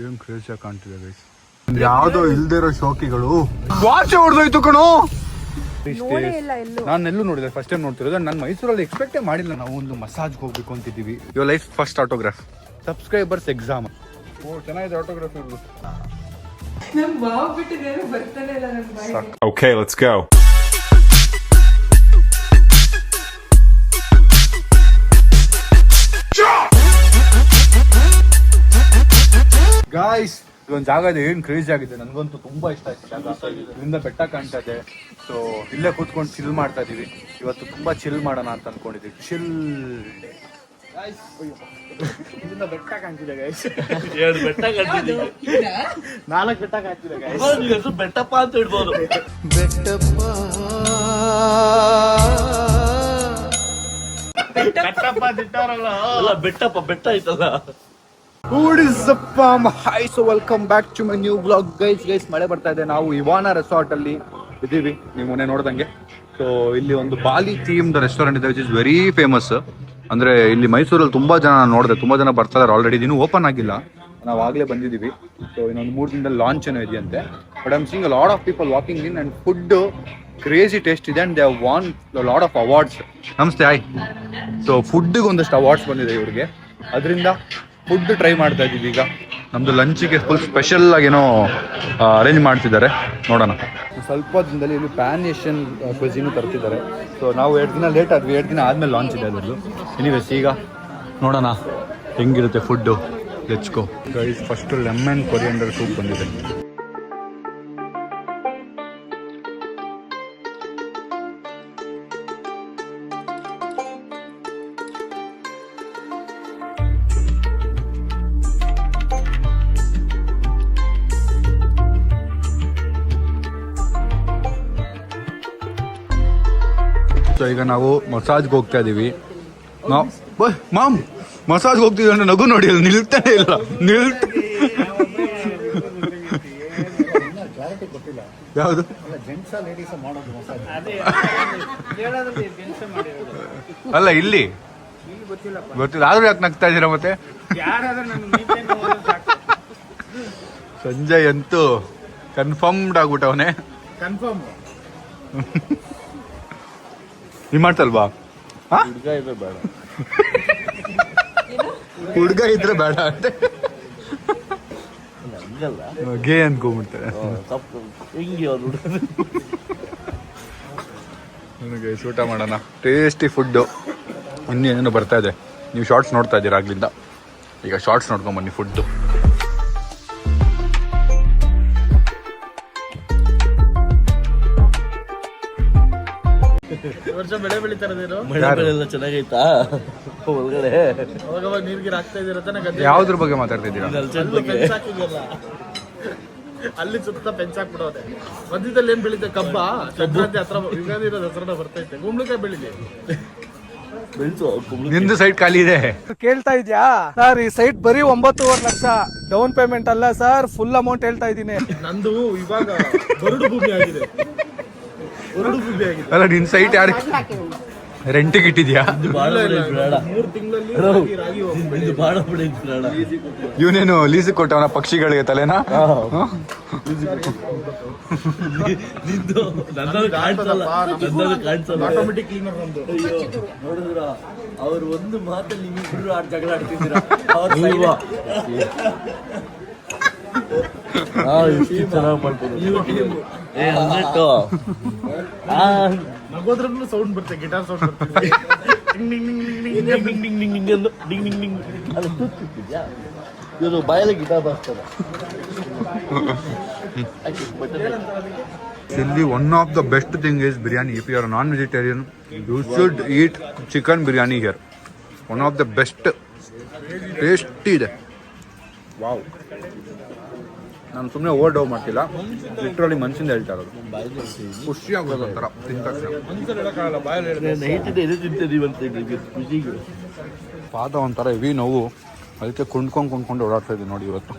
ಏನ್ ಕ್ರೇಜಿಯಾಗಿ ಕಾಣ್ತಿದೆ ಗೈಸ್. ಯಾವ್ದೋ ಇಲ್ದಿರೋ ಶೋಕಿಗಳು ವಾಚ್ ಹೊಡೆದೋಯ್ತು ಕಣೋ. ನಾನು ಎಲ್ಲೂ ನೋಡಿದೆ, ಫಸ್ಟ್ ಟೈಮ್ ನೋಡ್ತಿರೋದು. ನಾನು ಮೈಸೂರಲ್ಲಿ ಎಕ್ಸ್ಪೆಕ್ಟೇ ಮಾಡಿಲ್ಲ. ನಾವು ಒಂದು ಮಸಾಜ್ಗೆ ಹೋಗ್ಬೇಕು ಅಂತಿದ್ದೀವಿ. Your life first autograph, subscribers exam. ಓ ಚೆನ್ನಾಗಿದೆ ಆಟೋಗ್ರಾಫ್ ಇರೋದು. Okay, let's go. ಗಾಯ್ಸ್, ಇದೊಂದು ಜಾಗ ಇದೆ, ಏನ್ ಕ್ರೇಜಿ ಆಗಿದೆ. ನನಗಂತೂ ತುಂಬಾ ಇಷ್ಟ ಆಯ್ತು ಜಾಗ. ಇದರಿಂದ ಬೆಟ್ಟ ಕಾಣ್ತಾ ಇದೆ. ಸೊ ಇಲ್ಲೇ ಕೂತ್ಕೊಂಡು ಚಿಲ್ ಮಾಡ್ತಾ ಇದೀವಿ. ಇವತ್ತು ತುಂಬಾ ಚಿಲ್ ಮಾಡೋಣ ಅಂತ ಅನ್ಕೊಂಡಿದ್ದೀವಿ. ಚಿಲ್ ಇದರಿಂದ ಬೆಟ್ಟ ಕಾಣ್ತಿದೆ ಗೈಸ್. 2 ಬೆಟ್ಟ ಕಾಣ್ತಿದೆ, 4 ಬೆಟ್ಟ ಕಾಣ್ತಿದೆ ಗೈಸ್. ಬೆಟ್ಟಪ್ಪ ಅಂತ ಇಡ್ಬೋದು. ಬೆಟ್ಟಪ್ಪ ತಿಂತಾರಲ್ಲ, ಅಲ್ಲ ಬೆಟ್ಟಪ್ಪ, ಬೆಟ್ಟ ಐತಲ್ಲ. Hi, so welcome back to my new blog guys. ಮಳೆ ಬರ್ತಾ ಇದೆ. ನಾವು ಇವಾನಾ ರೆಸಾರ್ಟ್ ಅಲ್ಲಿ ಇದ್ದೀವಿ, ನೀವು ಮೊನ್ನೆ ನೋಡ್ದಂಗೆ. ಸೊ ಇಲ್ಲಿ ಒಂದು ಬಾಲಿ ಥೀಮ್ಡ್ ರೆಸ್ಟೋರೆಂಟ್ ಇದೆ, ವಿಚ್ ಇಸ್ ವೆರಿ ಫೇಮಸ್. ಅಂದ್ರೆ ಇಲ್ಲಿ ಮೈಸೂರಲ್ಲಿ ತುಂಬಾ ಜನ ನೋಡಿದೆ, ತುಂಬಾ ಜನ ಬರ್ತಾ ಇದಾರೆ ಆಲ್ರೆಡಿ. ಇನ್ನೂ ಓಪನ್ ಆಗಿಲ್ಲ, ನಾವು ಆಗ್ಲೇ ಬಂದಿದ್ದೀವಿ. ಸೊ ಇನ್ನೊಂದು 3 ದಿನದಲ್ಲಿ ಲಾಂಚ್ ಏನೋ ಇದೆಯಂತೆ. But I am seeing a lot of people walking in and food crazy taste ಇದೆ and they have won lot of awards. ನಮಸ್ತೆ, ಹಾಯ್. ಸೊ ಫುಡ್ಗೆ ಒಂದಷ್ಟು ಅವಾರ್ಡ್ಸ್ ಬಂದಿದೆ ಇವ್ರಿಗೆ, ಅದರಿಂದ ಫುಡ್ ಟ್ರೈ ಮಾಡ್ತಾ ಇದ್ದೀವಿ. ಈಗ ನಮ್ದು ಲಂಚಿಗೆ ಫುಲ್ ಸ್ಪೆಷಲ್ ಆಗೇನೋ ಅರೇಂಜ್ ಮಾಡ್ತಿದ್ದಾರೆ, ನೋಡೋಣ. ಸ್ವಲ್ಪ ದಿನದಲ್ಲಿ ಇಲ್ಲಿ ಪ್ಯಾನ್ ಏಷ್ಯನ್ ಕ್ವಿಸಿನ್ ತರ್ತಿದ್ದಾರೆ. ಸೊ ನಾವು 2 ದಿನ ಲೇಟ್ ಆದ್ವಿ, 2 ದಿನ ಆದ್ಮೇಲೆ ಲಾಂಚ್ ಇದೆ ಅದರದ್ದು. ಎನಿವೇಸ್ ಈಗ ನೋಡೋಣ ಹೆಂಗಿರುತ್ತೆ food. Let's go guys. First lemon coriander soup ಬಂದಿದೆ. ಸೊ ಈಗ ನಾವು ಮಸಾಜ್ಗೆ ಹೋಗ್ತಾ ಇದೀವಿ. ಮಾಮ್ ಮಸಾಜ್ಗೆ ಹೋಗ್ತಿದ್ವಿ ಅಂದ್ರೆ ನಗು ನೋಡಿ, ಅಲ್ಲಿ ನಿಲ್ತಾನೆ ಇಲ್ಲ. ಯಾವುದು ಅಲ್ಲ ಇಲ್ಲಿ ಗೊತ್ತಿಲ್ಲ, ಆದ್ರೂ ಯಾಕೆ ನಗ್ತಾ ಇದ್ದೀರಾ ಮತ್ತೆ? ಸಂಜಯ್ ಅಂತೂ ಕನ್ಫರ್ಮ್ಡ್ ಆಗ್ಬಿಟ್ಟವನೇ. ಕನ್ಫರ್ಮ್ ನೀ ಮಾಡ್ತಲ್ವಾ? ಹುಡ್ಗ ಇದ್ರೆ ಬೇಡ ಅಂತ ಗೇ ಅನ್ಕೊಂಡ್ಬಿಡ್ತಾರೆ. ನನಗೆ ಊಟ ಮಾಡೋಣ, ಟೇಸ್ಟಿ ಫುಡ್ಡು. ಇನ್ನೇನೇನು ಬರ್ತಾ ಇದೆ, ನೀವು ಶಾರ್ಟ್ಸ್ ನೋಡ್ತಾ ಇದ್ದೀರಾ ಆಗ್ಲಿಂದ. ಈಗ ಶಾರ್ಟ್ಸ್ ನೋಡ್ಕೊಂಡ್ ಬನ್ನಿ ಫುಡ್ಡು. ವರ್ಷ ಬೆಳೆ ಬೆಳಿತಾರದೇನು? ಮಳೆ ಎಲ್ಲ ಚೆನ್ನಾಗೈತಾ ಒಳಗಡೆ? ಅವಾಗ ನೀರ್ಗಿರ್ ಹಾಕ್ತಾ ಇದೀರ ತಾನೆ ಗದ್ದೆ? ಯಾವ್ದ್ರ ಬಗ್ಗೆ ಮಾತಾಡ್ತಿದ್ದೀರಾ? ಫೆನ್ಸ್ ಹಾಕಿದ್ಯಲ್ಲ, ಅಲ್ಲಿ ಸುತ್ತ ಫೆನ್ಸ್ ಹಾಕ್ಬಿಡೋದೆ. ಮಧ್ಯದಲ್ಲಿ ಏನ್ ಬೆಳಿತೆ? ಕಬ್ಬ. ಸಂಕ್ರಾಂತಿ ಹತ್ರ, ಯುಗಾದಿ ಇರೋ ದಸರಾ ಬರ್ತೈತೆ. ಕುಂಬಳಕಾಯಿ ಬೆಳಿಲಿ. ಬೆಳ್ಸು. ನಿಂದು ಸೈಟ್ ಖಾಲಿ ಇದೆ. ಕೇಳ್ತಾ ಇದ್ಯಾ ಸರ್? ಈ ಸೈಟ್ ಬರೀ 9.5 ಲಕ್ಷ ಡೌನ್ ಪೇಮೆಂಟ್ ಅಲ್ಲ ಸರ್, ಫುಲ್ ಅಮೌಂಟ್ ಹೇಳ್ತಾ ಇದ್ದೀನಿ. ನಂದು ಇವಾಗ ಬರಡು ಭೂಮಿ ಆಗಿದೆ. ಅಲ್ಲ ನಿನ್ ಸೈಟ್ ಯಾರು ರೆಂಟಿಗೆ ಇಟ್ಟಿದ್ಯಾ? 3 ತಿಂಗಳಲ್ಲಿ ರಾಗಿ ಇವನೇನು ಲೀಸ್ ಕೊಟ್ಟವನ ಪಕ್ಷಿಗಳಿಗೆ ತಲೆನಾ? ಆಟೋಮೆಟಿಕ್ ಕ್ಲೀನರ್ ನಮ್ದು. ನೋಡಿದ್ರ ಅವ್ರು ಒಂದು ಮಾತಲ್ಲಿ ನೀವು ಜಗಳ ಆಡ್ತಿದ್ದೀರಾ. ಚೆನ್ನಾಗಿ ಮಾಡ್ಬೋದು. ನಗೋದ್ರೂ ಸೌಂಡ್ ಬರುತ್ತೆ, ಗಿಟಾರ್ ಸೌಂಡ್ ಬರುತ್ತೆ. ಇವರು ಬಾಯಲ್ಲಿ ಗಿಟಾರ್ ಬರ್ತಾರೆ. ಇಲ್ಲಿ one of the best thing is biryani. If you are non vegetarian you should eat chicken biryani here. One of the best, tasty ಇದೆ. ವಾವ್. ನಾನು ಸುಮ್ಮನೆ ಓವರ್ ಡೌ ಮಾಡ್ತಿಲ್ಲ, ಲಿಟ್ರಲಿ ಮನ್ಸಿಂದ ಹೇಳ್ತಾ ಇರೋದು. ಖುಷಿಯಾಗೋದು ಒಂಥರ ಪಾದ ಒಂಥರ ಹೆವಿ ನೋವು, ಅದಕ್ಕೆ ಕೊಂಡ್ಕೊಂಡು ಓಡಾಡ್ತಾ ಇದ್ದೀವಿ ನೋಡಿ ಇವತ್ತು.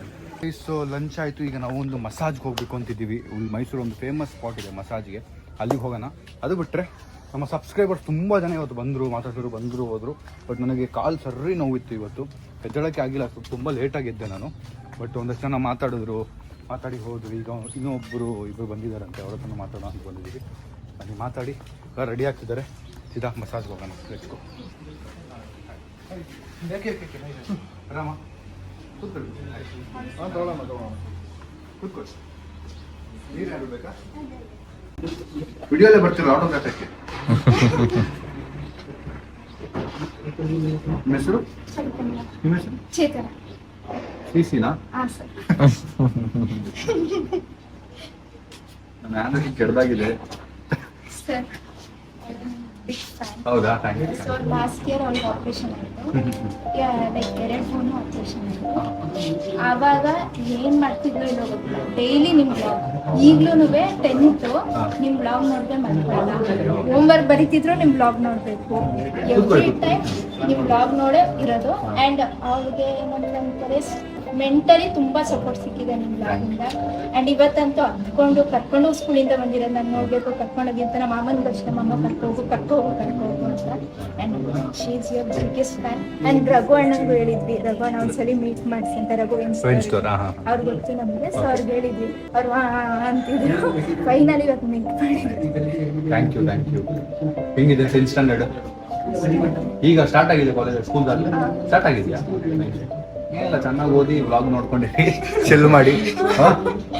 ಸೊ ಲಂಚ್ ಆಯಿತು. ಈಗ ನಾವು ಒಂದು ಮಸಾಜ್ಗೆ ಹೋಗ್ಬೇಕು ಅಂತಿದ್ದೀವಿ. ಇಲ್ಲಿ ಮೈಸೂರು ಒಂದು ಫೇಮಸ್ ಸ್ಪಾಟ್ ಇದೆ ಮಸಾಜ್ಗೆ, ಅಲ್ಲಿಗೆ ಹೋಗೋಣ. ಅದು ಬಿಟ್ಟರೆ ನಮ್ಮ ಸಬ್ಸ್ಕ್ರೈಬರ್ಸ್ ತುಂಬ ಜನ ಇವತ್ತು ಬಂದರು, ಮಾತಾಡಿದ್ರು, ಬಂದರು ಹೋದರು. ಬಟ್ ನನಗೆ ಕಾಲು ಸರ್ರಿ ನೋವಿತ್ತು ಇವತ್ತು, ಹೆಜ್ಜಳಕ್ಕೆ ಆಗಿಲ್ಲ. ತುಂಬ ಲೇಟಾಗಿದ್ದೆ ನಾನು. ಬಟ್ ಒಂದಷ್ಟು ಜನ ಮಾತಾಡಿ ಹೋದ್ರು. ಈಗ ಇಬ್ಬರು ಬಂದಿದ್ದಾರಂತೆ, ಅವ್ರ ಹತ್ರ ಮಾತಾಡೋ ಅಂತ ಬಂದಿದ್ದೀವಿ. ಅಲ್ಲಿ ಮಾತಾಡಿ ರೆಡಿ ಆಗ್ತಿದ್ದಾರೆ, ಸೀದಾ ಮಸಾಜ್ಗೆ ಹೋಗೋಣ. Let's go. ರಾಮ ಕೂತ್ಕೊಳ್ಳಿ. ಹಾಂ ತಗೊಳ್ಳೋಣ ಕೂತ್ಕೊಳ್ಳಿ. ನೀರು ಯಾರು ಬೇಕಾ? ವಿಡಿಯೋಲ್ಲೇ ಬರ್ತಿರೋ ಆಟೋಗ್ರಾಫಕ್ಕೆ. ನಿಮ್ಮ ಹೆಸರು? ನಿಮ್ಮ ಹೆಸರು ಚೇತನ. ಸಿಸಿನಾ? ಹಾಂ ಸರ್. ನನ್ನ ಹ್ಯಾಂಡ್ ಕೆಡ್ದಾಗಿದೆ. Sir big fan. ಹೌದಾ? Thank you. So last year ಅವ್ರಿಗೆ ಆಪ್ರೇಷನ್ ಆಯಿತು. ಲೈಕ್ 2 ಫೋನು ಆಪ್ರೇಷನ್ ಆಯಿತು. ಆವಾಗ ಏನು ಮಾಡ್ತಿದ್ರು ಇಲ್ಲೋ ಗೊತ್ತಿಲ್ಲ. ಡೈಲಿ ನಿಮ್ಮ ಬ್ಲಾಗ್, ಈಗಲೂ 10th ನಿಮ್ಮ ಬ್ಲಾಗ್ ನೋಡಿದ್ರೆ ಮಾಡ್ಕೊಳ್ಳಲ್ಲ. ಹೋಮ್ವರ್ಕ್ ಬರೀತಿದ್ರು ನಿಮ್ಮ ಬ್ಲಾಗ್ ನೋಡಬೇಕು. ಎವ್ರಿ ಟೈಮ್ ನಿಮ್ಮ ಬ್ಲಾಗ್ ನೋಡೇ ಇರೋದು. ಆ್ಯಂಡ್ ಅವ್ರಿಗೆ ಏನಂತಾರೆ, ಮೆಂಟಲಿ ತುಂಬ ಸಪೋರ್ಟ್ ಸಿಕ್ಕಿದೆ ನಿಮ್ಮ ಬ್ಲಾಗಿಂದ. ಆ್ಯಂಡ್ ಇವತ್ತಂತೂ ಹತ್ಕೊಂಡು ಕರ್ಕೊಂಡು ಸ್ಕೂಲಿಂದ ಬಂದಿರೋದು. ನಾನು ನೋಡಬೇಕು, ಕರ್ಕೊಂಡೋಗಿ ಅಂತ ನಮ್ಮ ಮಾಮನಿಗೆ ಅಷ್ಟೇ, ಮಾಮ ಕರ್ಕೋಗು ಅಂತ. And she is your biggest fan. And Raghu ಅಣ್ಣಂಗೂ ಹೇಳಿದ್ವಿ, ರಘು ಅಣ್ಣ ಒಂದ್ಸಲಿ ಮೀಟ್ ಮಾಡಿಸಿ ಅಂತ. ರಘು ಅವ್ರು ಗೊತ್ತು ನಮಗೆ. ಸೊ ಅವ್ರಿಗೆ ಹೇಳಿದ್ವಿ, ಅವ್ರು ಅಂತಿದ್ರು. ಫೈನಲಿ ಇವತ್ತು ಮೀಟ್ ಮಾಡಿದ್ವಿ. Thank you. ಹೆಂಗಿದೆ 10th ಸ್ಟ್ಯಾಂಡರ್ಡ್? ಈಗ ಸ್ಟಾರ್ಟ್ ಆಗಿದೆ ಕಾಲೇಜ್, ಸ್ಕೂಲ್ದಲ್ಲಿ ಸ್ಟಾರ್ಟ್ ಆಗಿದೆಯಾ? ಏನಿಲ್ಲ, ಚೆನ್ನಾಗಿ ಓದಿ ವ್ಲಾಗ್ ನೋಡ್ಕೊಂಡಿರಿ, ಚೆಲ್ ಮಾಡಿ.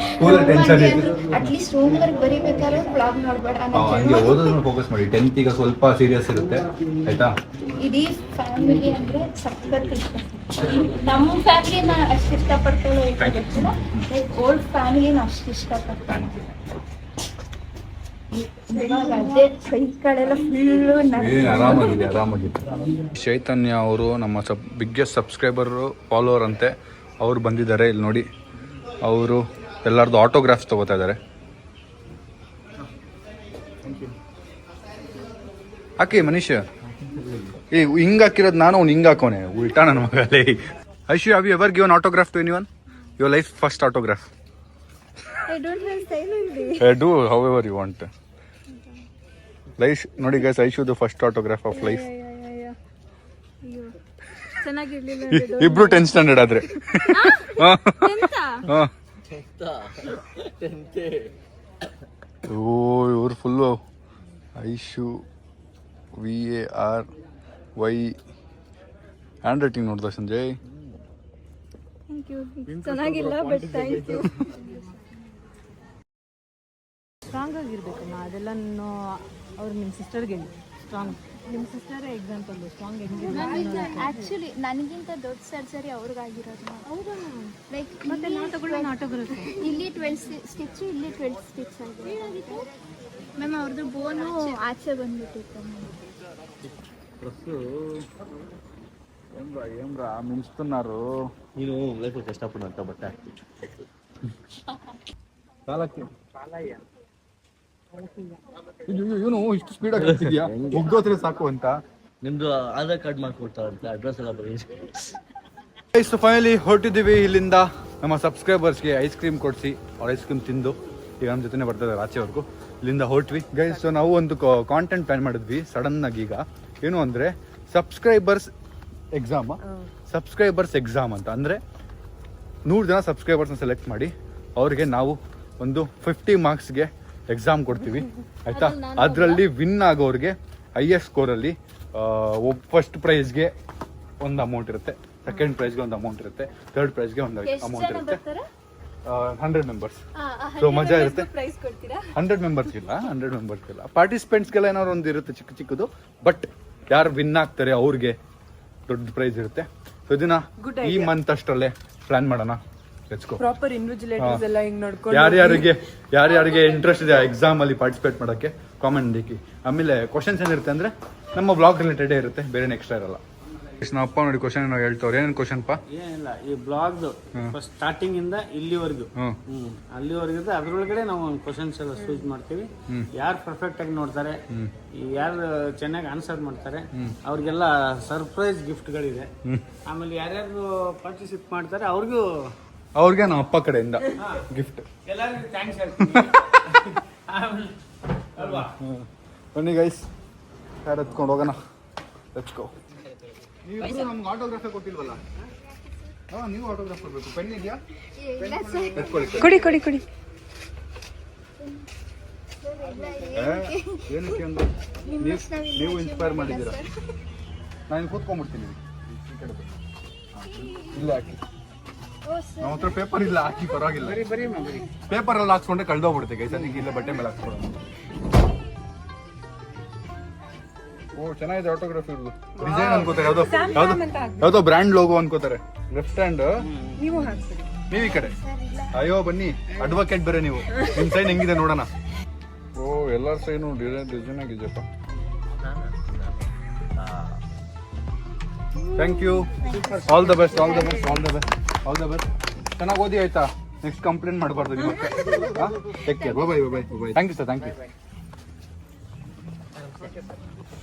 ಸ್ಕೂಲ್ ಟೆನ್ಷನ್ ಇದೆ. ಅಟ್ಲೀಸ್ಟ್ ಹೋಮ್ವರ್ಕ್ ಬರೀಬೇಕಾದ್ರೆ ಬ್ಲಾಗ್ ನೋಡ್ಬೇಡ. ಹಂಗೆ ಓದೋದನ್ನ ಫೋಕಸ್ ಮಾಡಿ. 10th ಈಗ ಸ್ವಲ್ಪ ಸೀರಿಯಸ್ ಇರುತ್ತೆ, ಆಯ್ತಾ? ಇಡೀ ಫ್ಯಾಮಿಲಿ ಅಂದ್ರೆ ಸಖತ್ ಇಷ್ಟ. ನಮ್ಮ ಫ್ಯಾಮಿಲಿನ ಅಷ್ಟು ಇಷ್ಟಪಡ್ತಾಳೆ ಗೊತ್ತಿಲ್ಲ, ಲೈಕ್ ಓಲ್ಡ್ ಫ್ಯಾಮಿಲಿನ ಅಷ್ಟು ಇಷ್ಟಪಡ್ತಾಳೆ. ಇವಾಗ ಅದೇ ಕೈಗಳೆಲ್ಲ ಫುಲ್ಲು ಆರಾಮಾಗಿದೆ. ಚೈತನ್ಯ ಅವರು ನಮ್ಮ ಬಿಗ್ಗೆಸ್ಟ್ ಸಬ್ಸ್ಕ್ರೈಬರು, ಫಾಲೋವರ್ ಅಂತೆ. ಅವರು ಬಂದಿದ್ದಾರೆ, ಇಲ್ಲಿ ನೋಡಿ. ಅವರು ಎಲ್ಲರದ್ದು ಆಟೋಗ್ರಾಫ್ಸ್ ತಗೋತಾ ಇದ್ದಾರೆ. ಹಾಕಿ ಮನೀಶ್. ಹಿಂಗೆ ಹಾಕಿರೋದು ನಾನು, ಅವ್ನು ಹಿಂಗೆ ಹಾಕೋನೆ ಉಲ್ಟಾ ನನ್ನ ಮಗಲೇ. Aishu, have you ever given autograph to anyone? Your life first autograph? I don't have time only. Do however you want. Life, ನೋಡಿ guys, I show the first autograph of life. ಚೆನ್ನಾಗಿರ್ಲಿಲ್ಲ. ಇಬ್ರು 10th ಸ್ಟ್ಯಾಂಡರ್ಡ್ ಆದ್ರೆ. ಓ, ಇವ್ರು full Aishu VARY hand writing ನೋಡ್ದ Sanjay. Thank you. ಚೆನ್ನಾಗಿಲ್ಲ but thank you. Strong ಆಗಿರ್ಬೇಕಮ್ಮ, ಅದೆಲ್ಲ ಅವ್ರು ನಿಮ್ಮ ಸಿಸ್ಟರ್ಗೆ ಸ್ಟ್ರಾಂಗ್, ನಿಮ್ಮ ಸಿಸ್ಟರೇ ಎಕ್ಸಾಂಪಲ್ ಸ್ಟ್ರಾಂಗ್ ಹೆಂಗಿರ್ಬೇಕು. ಆ್ಯಕ್ಚುಲಿ ನನಗಿಂತ ದೊಡ್ಡ ಸರ್ಜರಿ ಅವ್ರಿಗಾಗಿರೋದು. ಹೌದಾ? ಲೈಕ್ ಮತ್ತೆ ನಾವು ತಗೊಳ್ಳೋ ಆಟೋಗ್ರಾಫ್ ಇಲ್ಲಿ 12 ಸ್ಟಿಚ್, ಇಲ್ಲಿ 12 ಸ್ಟಿಚ್ ಆಗಿದೆ ಮ್ಯಾಮ್. ಅವ್ರದ್ದು ಬೋನು ಆಚೆ ಬಂದ್ಬಿಟ್ಟಿತ್ತು. ఏమ్రా మించుతున్నారు. ನೀನು ಲೈಫ್ ಕಷ್ಟಪಡುವಂತ ಬಟ್ಟೆ ಇವನು ಇಷ್ಟು ಸ್ಪೀಡಾಗಿ ಆಗ್ತಿದ್ಯಾ, ಮುಗ್ದೋದ್ರೆ ಸಾಕು ಅಂತ. ನಿಮ್ದು ಆಧಾರ್ ಕಾರ್ಡ್ ಮಾಡ್ಕೊಡ್ತಾರಂತ, ಅಡ್ರೆಸ್ ಎಲ್ಲ ಬರೀ. ಫೈನಲಿ ಹೊರಟಿದ್ದೀವಿ ಇಲ್ಲಿಂದ. ನಮ್ಮ ಸಬ್ಸ್ಕ್ರೈಬರ್ಸ್ಗೆ ಐಸ್ ಕ್ರೀಮ್ ಕೊಡಿಸಿ, ಅವ್ರ ಐಸ್ ಕ್ರೀಮ್ ತಿಂದು ಈಗ ನಮ್ಮ ಜೊತೆ ಬರ್ತಾ ಇದ್ದಾರೆ ಆಚೆವರೆಗೂ. ಇಲ್ಲಿಂದ ಹೊರಟ್ವಿ ಗೈಸ್. ಸೊ ನಾವು ಒಂದು ಕಾಂಟೆಂಟ್ ಪ್ಲಾನ್ ಮಾಡಿದ್ವಿ ಸಡನ್ ಆಗಿ. ಈಗ ಏನು ಅಂದರೆ ಸಬ್ಸ್ಕ್ರೈಬರ್ಸ್ ಎಕ್ಸಾಮ್ ಅಂತ. ಅಂದರೆ 100 ಜನ ಸಬ್ಸ್ಕ್ರೈಬರ್ಸ್ನ ಸೆಲೆಕ್ಟ್ ಮಾಡಿ ಅವ್ರಿಗೆ ನಾವು ಒಂದು 50 ಮಾರ್ಕ್ಸ್ಗೆ ಎಕ್ಸಾಮ್ ಕೊಡ್ತೀವಿ, ಆಯಿತಾ? ಅದರಲ್ಲಿ ವಿನ್ ಆಗೋರಿಗೆ ಹೈಯೆಸ್ಟ್ ಸ್ಕೋರಲ್ಲಿ ಫಸ್ಟ್ ಪ್ರೈಸ್ಗೆ ಒಂದು ಅಮೌಂಟ್ ಇರುತ್ತೆ, ಸೆಕೆಂಡ್ ಪ್ರೈಸ್ಗೆ ಒಂದು ಅಮೌಂಟ್ ಇರುತ್ತೆ, ಥರ್ಡ್ ಪ್ರೈಸ್ಗೆ ಒಂದು ಅಮೌಂಟ್ ಇರುತ್ತೆ. 100 ಮೆಂಬರ್ಸ್. ಸೊ ಮಜಾ ಇರುತ್ತೆ. 100 ಮೆಂಬರ್ಸ್ಗಿಲ್ಲ, ಪಾರ್ಟಿಸಿಪೆಂಟ್ಸ್ಗೆಲ್ಲ ಏನಾದ್ರು ಒಂದು ಇರುತ್ತೆ ಚಿಕ್ಕದು. ಬಟ್ ಯಾರು ವಿನ್ ಆಗ್ತಾರೆ ಅವ್ರಿಗೆ ದೊಡ್ಡ ಪ್ರೈಸ್ ಇರುತ್ತೆ. ಸೊ ಇದನ್ನ ಈ ಮಂತ್ ಅಷ್ಟರಲ್ಲೇ ಪ್ಲಾನ್ ಮಾಡೋಣ. ಪ್ರಾಪರ್ ಇನ್ವಿಜಿಲೇಟರ್ಸ್ ಎಲ್ಲ ಹಿಂಗ್ ನೋಡ್ಕೊಂಡು ಯಾರ್ಯಾರಿಗೆ ಇಂಟ್ರೆಸ್ಟ್ ಇದೆ ಎಕ್ಸಾಮ್ ಅಲ್ಲಿ ಪಾರ್ಟಿಸಿಪೇಟ್ ಮಾಡೋಕ್ಕೆ ಕಾಮೆಂಟ್ ಹಾಕಿ. ಆಮೇಲೆ ಕ್ವಶನ್ಸ್ ಏನಿರುತ್ತೆ ಅಂದ್ರೆ ನಮ್ಮ ಬ್ಲಾಗ್ ರಿಲೇಟೆಡ್ ಇರುತ್ತೆ, ಬೇರೆ ಎಕ್ಸ್ಟ್ರಾ ಇರಲ್ಲ. ನಮ್ಮ ಅಪ್ಪ ನೋಡಿ ಕ್ವಶನ್ ಏನೋ ಹೇಳ್ತವ್ರು. ಏನೇನು ಕ್ವಶನ್ ಪಾ? ಏನಿಲ್ಲ, ಈ ಬ್ಲಾಗ್ ಫಸ್ಟ್ ಸ್ಟಾರ್ಟಿಂಗ್ ಇಂದ ಇಲ್ಲಿವರೆಗೂ ಅಲ್ಲಿವರೆಗೂ ಅದ್ರೊಳಗಡೆ ನಾವು ಒಂದು ಕ್ವಶನ್ಸ್ ಎಲ್ಲ ಚೂಸ್ ಮಾಡ್ತೀವಿ. ಯಾರು ಪರ್ಫೆಕ್ಟ್ ಆಗಿ ನೋಡ್ತಾರೆ, ಯಾರು ಚೆನ್ನಾಗಿ ಆನ್ಸರ್ ಮಾಡ್ತಾರೆ ಅವ್ರಿಗೆಲ್ಲ ಸರ್ಪ್ರೈಸ್ ಗಿಫ್ಟ್ಗಳಿದೆ. ಆಮೇಲೆ ಯಾರ್ಯಾರು ಪಾರ್ಟಿಸಿಪೇಟ್ ಮಾಡ್ತಾರೆ ಅವ್ರಿಗೆ ನಮ್ಮ ಅಪ್ಪ ಕಡೆಯಿಂದ ಗಿಫ್ಟ್. ಎಲ್ಲರಿಗೂ ಥ್ಯಾಂಕ್ಸ್ ಹೇಳ್ತೀನಿ. ಬನ್ನಿ ಗೈಸ್, ಯಾರು ಎತ್ಕೊಂಡು ಹೋಗೋಣ. Let's go. ನೀವು ನಮ್ಗೆ ಆಟೋಗ್ರಾಫೇ ಕೊಟ್ಟಿಲ್ವಲ್ಲ? ನೀವು ಆಟೋಗ್ರಾಫ್ ಕೊಡಬೇಕು. ಪೆನ್ ಇದೆಯಾ? ಕೊಡಿ ಏನಕ್ಕೆ ಅಂದ್ರೆ ನೀವು ಇನ್ಸ್ಪೈರ್ ಮಾಡಿದ್ದೀರಾ. ನಾನು ಕೂತ್ಕೊಂಡ್ಬಿಡ್ತೀನಿ ಈ ಕಡೆ. ಇಲ್ಲ ಹಾಕಿ, ನಮ್ಮ ಹತ್ರ ಪೇಪರ್ ಇಲ್ಲ, ಹಾಕಿ ಪರವಾಗಿಲ್ಲ. ಪೇಪರ್ ಎಲ್ಲ ಹಾಕ್ಸ್ಕೊಂಡ್ರೆ ಕಳ್ದೋಗ್ಬಿಡುತ್ತೆ ಗೈಸ್, ಅದಕ್ಕೆ ಇಲ್ಲ ಬಟ್ಟೆ ಮೇಲೆ ಹಾಕ್ಸ್ಕೊಳ್ಳೋಣ. ಓ ಚೆನ್ನಾಗಿದೆ ಆಟೋಗ್ರಾಫ್ ಇರೋದು. ಡಿಸೈನ್ ಅನ್ಕೋತಾರೆ, ಯಾವ್ದೋ ಬ್ರ್ಯಾಂಡ್ ಲೋಗೋ ಅನ್ಕೋತಾರೆ. ಲೆಫ್ಟ್ ಹ್ಯಾಂಡ್ ನೀವು ಈ ಕಡೆ. ಅಯ್ಯೋ ಬನ್ನಿ, ಅಡ್ವೊಕೇಟ್ ಬೇರೆ ನೀವು. ನಿಮ್ ಸೈನ್ ಹೆಂಗಿದೆ ನೋಡೋಣ. ಓ ಎಲ್ಲರ ಸೈನು ಡಿಸೈನ್ ಆಗಿದೆಯಪ್ಪ. Thank you. All the best. ಚೆನ್ನಾಗಿ ಓದಿ ಆಯ್ತಾ? ನೆಕ್ಸ್ಟ್ ಕಂಪ್ಲೇಂಟ್ ಮಾಡಬಾರ್ದು ನಿಮ್ಮ take care. Bye. Thank you sir, thank you.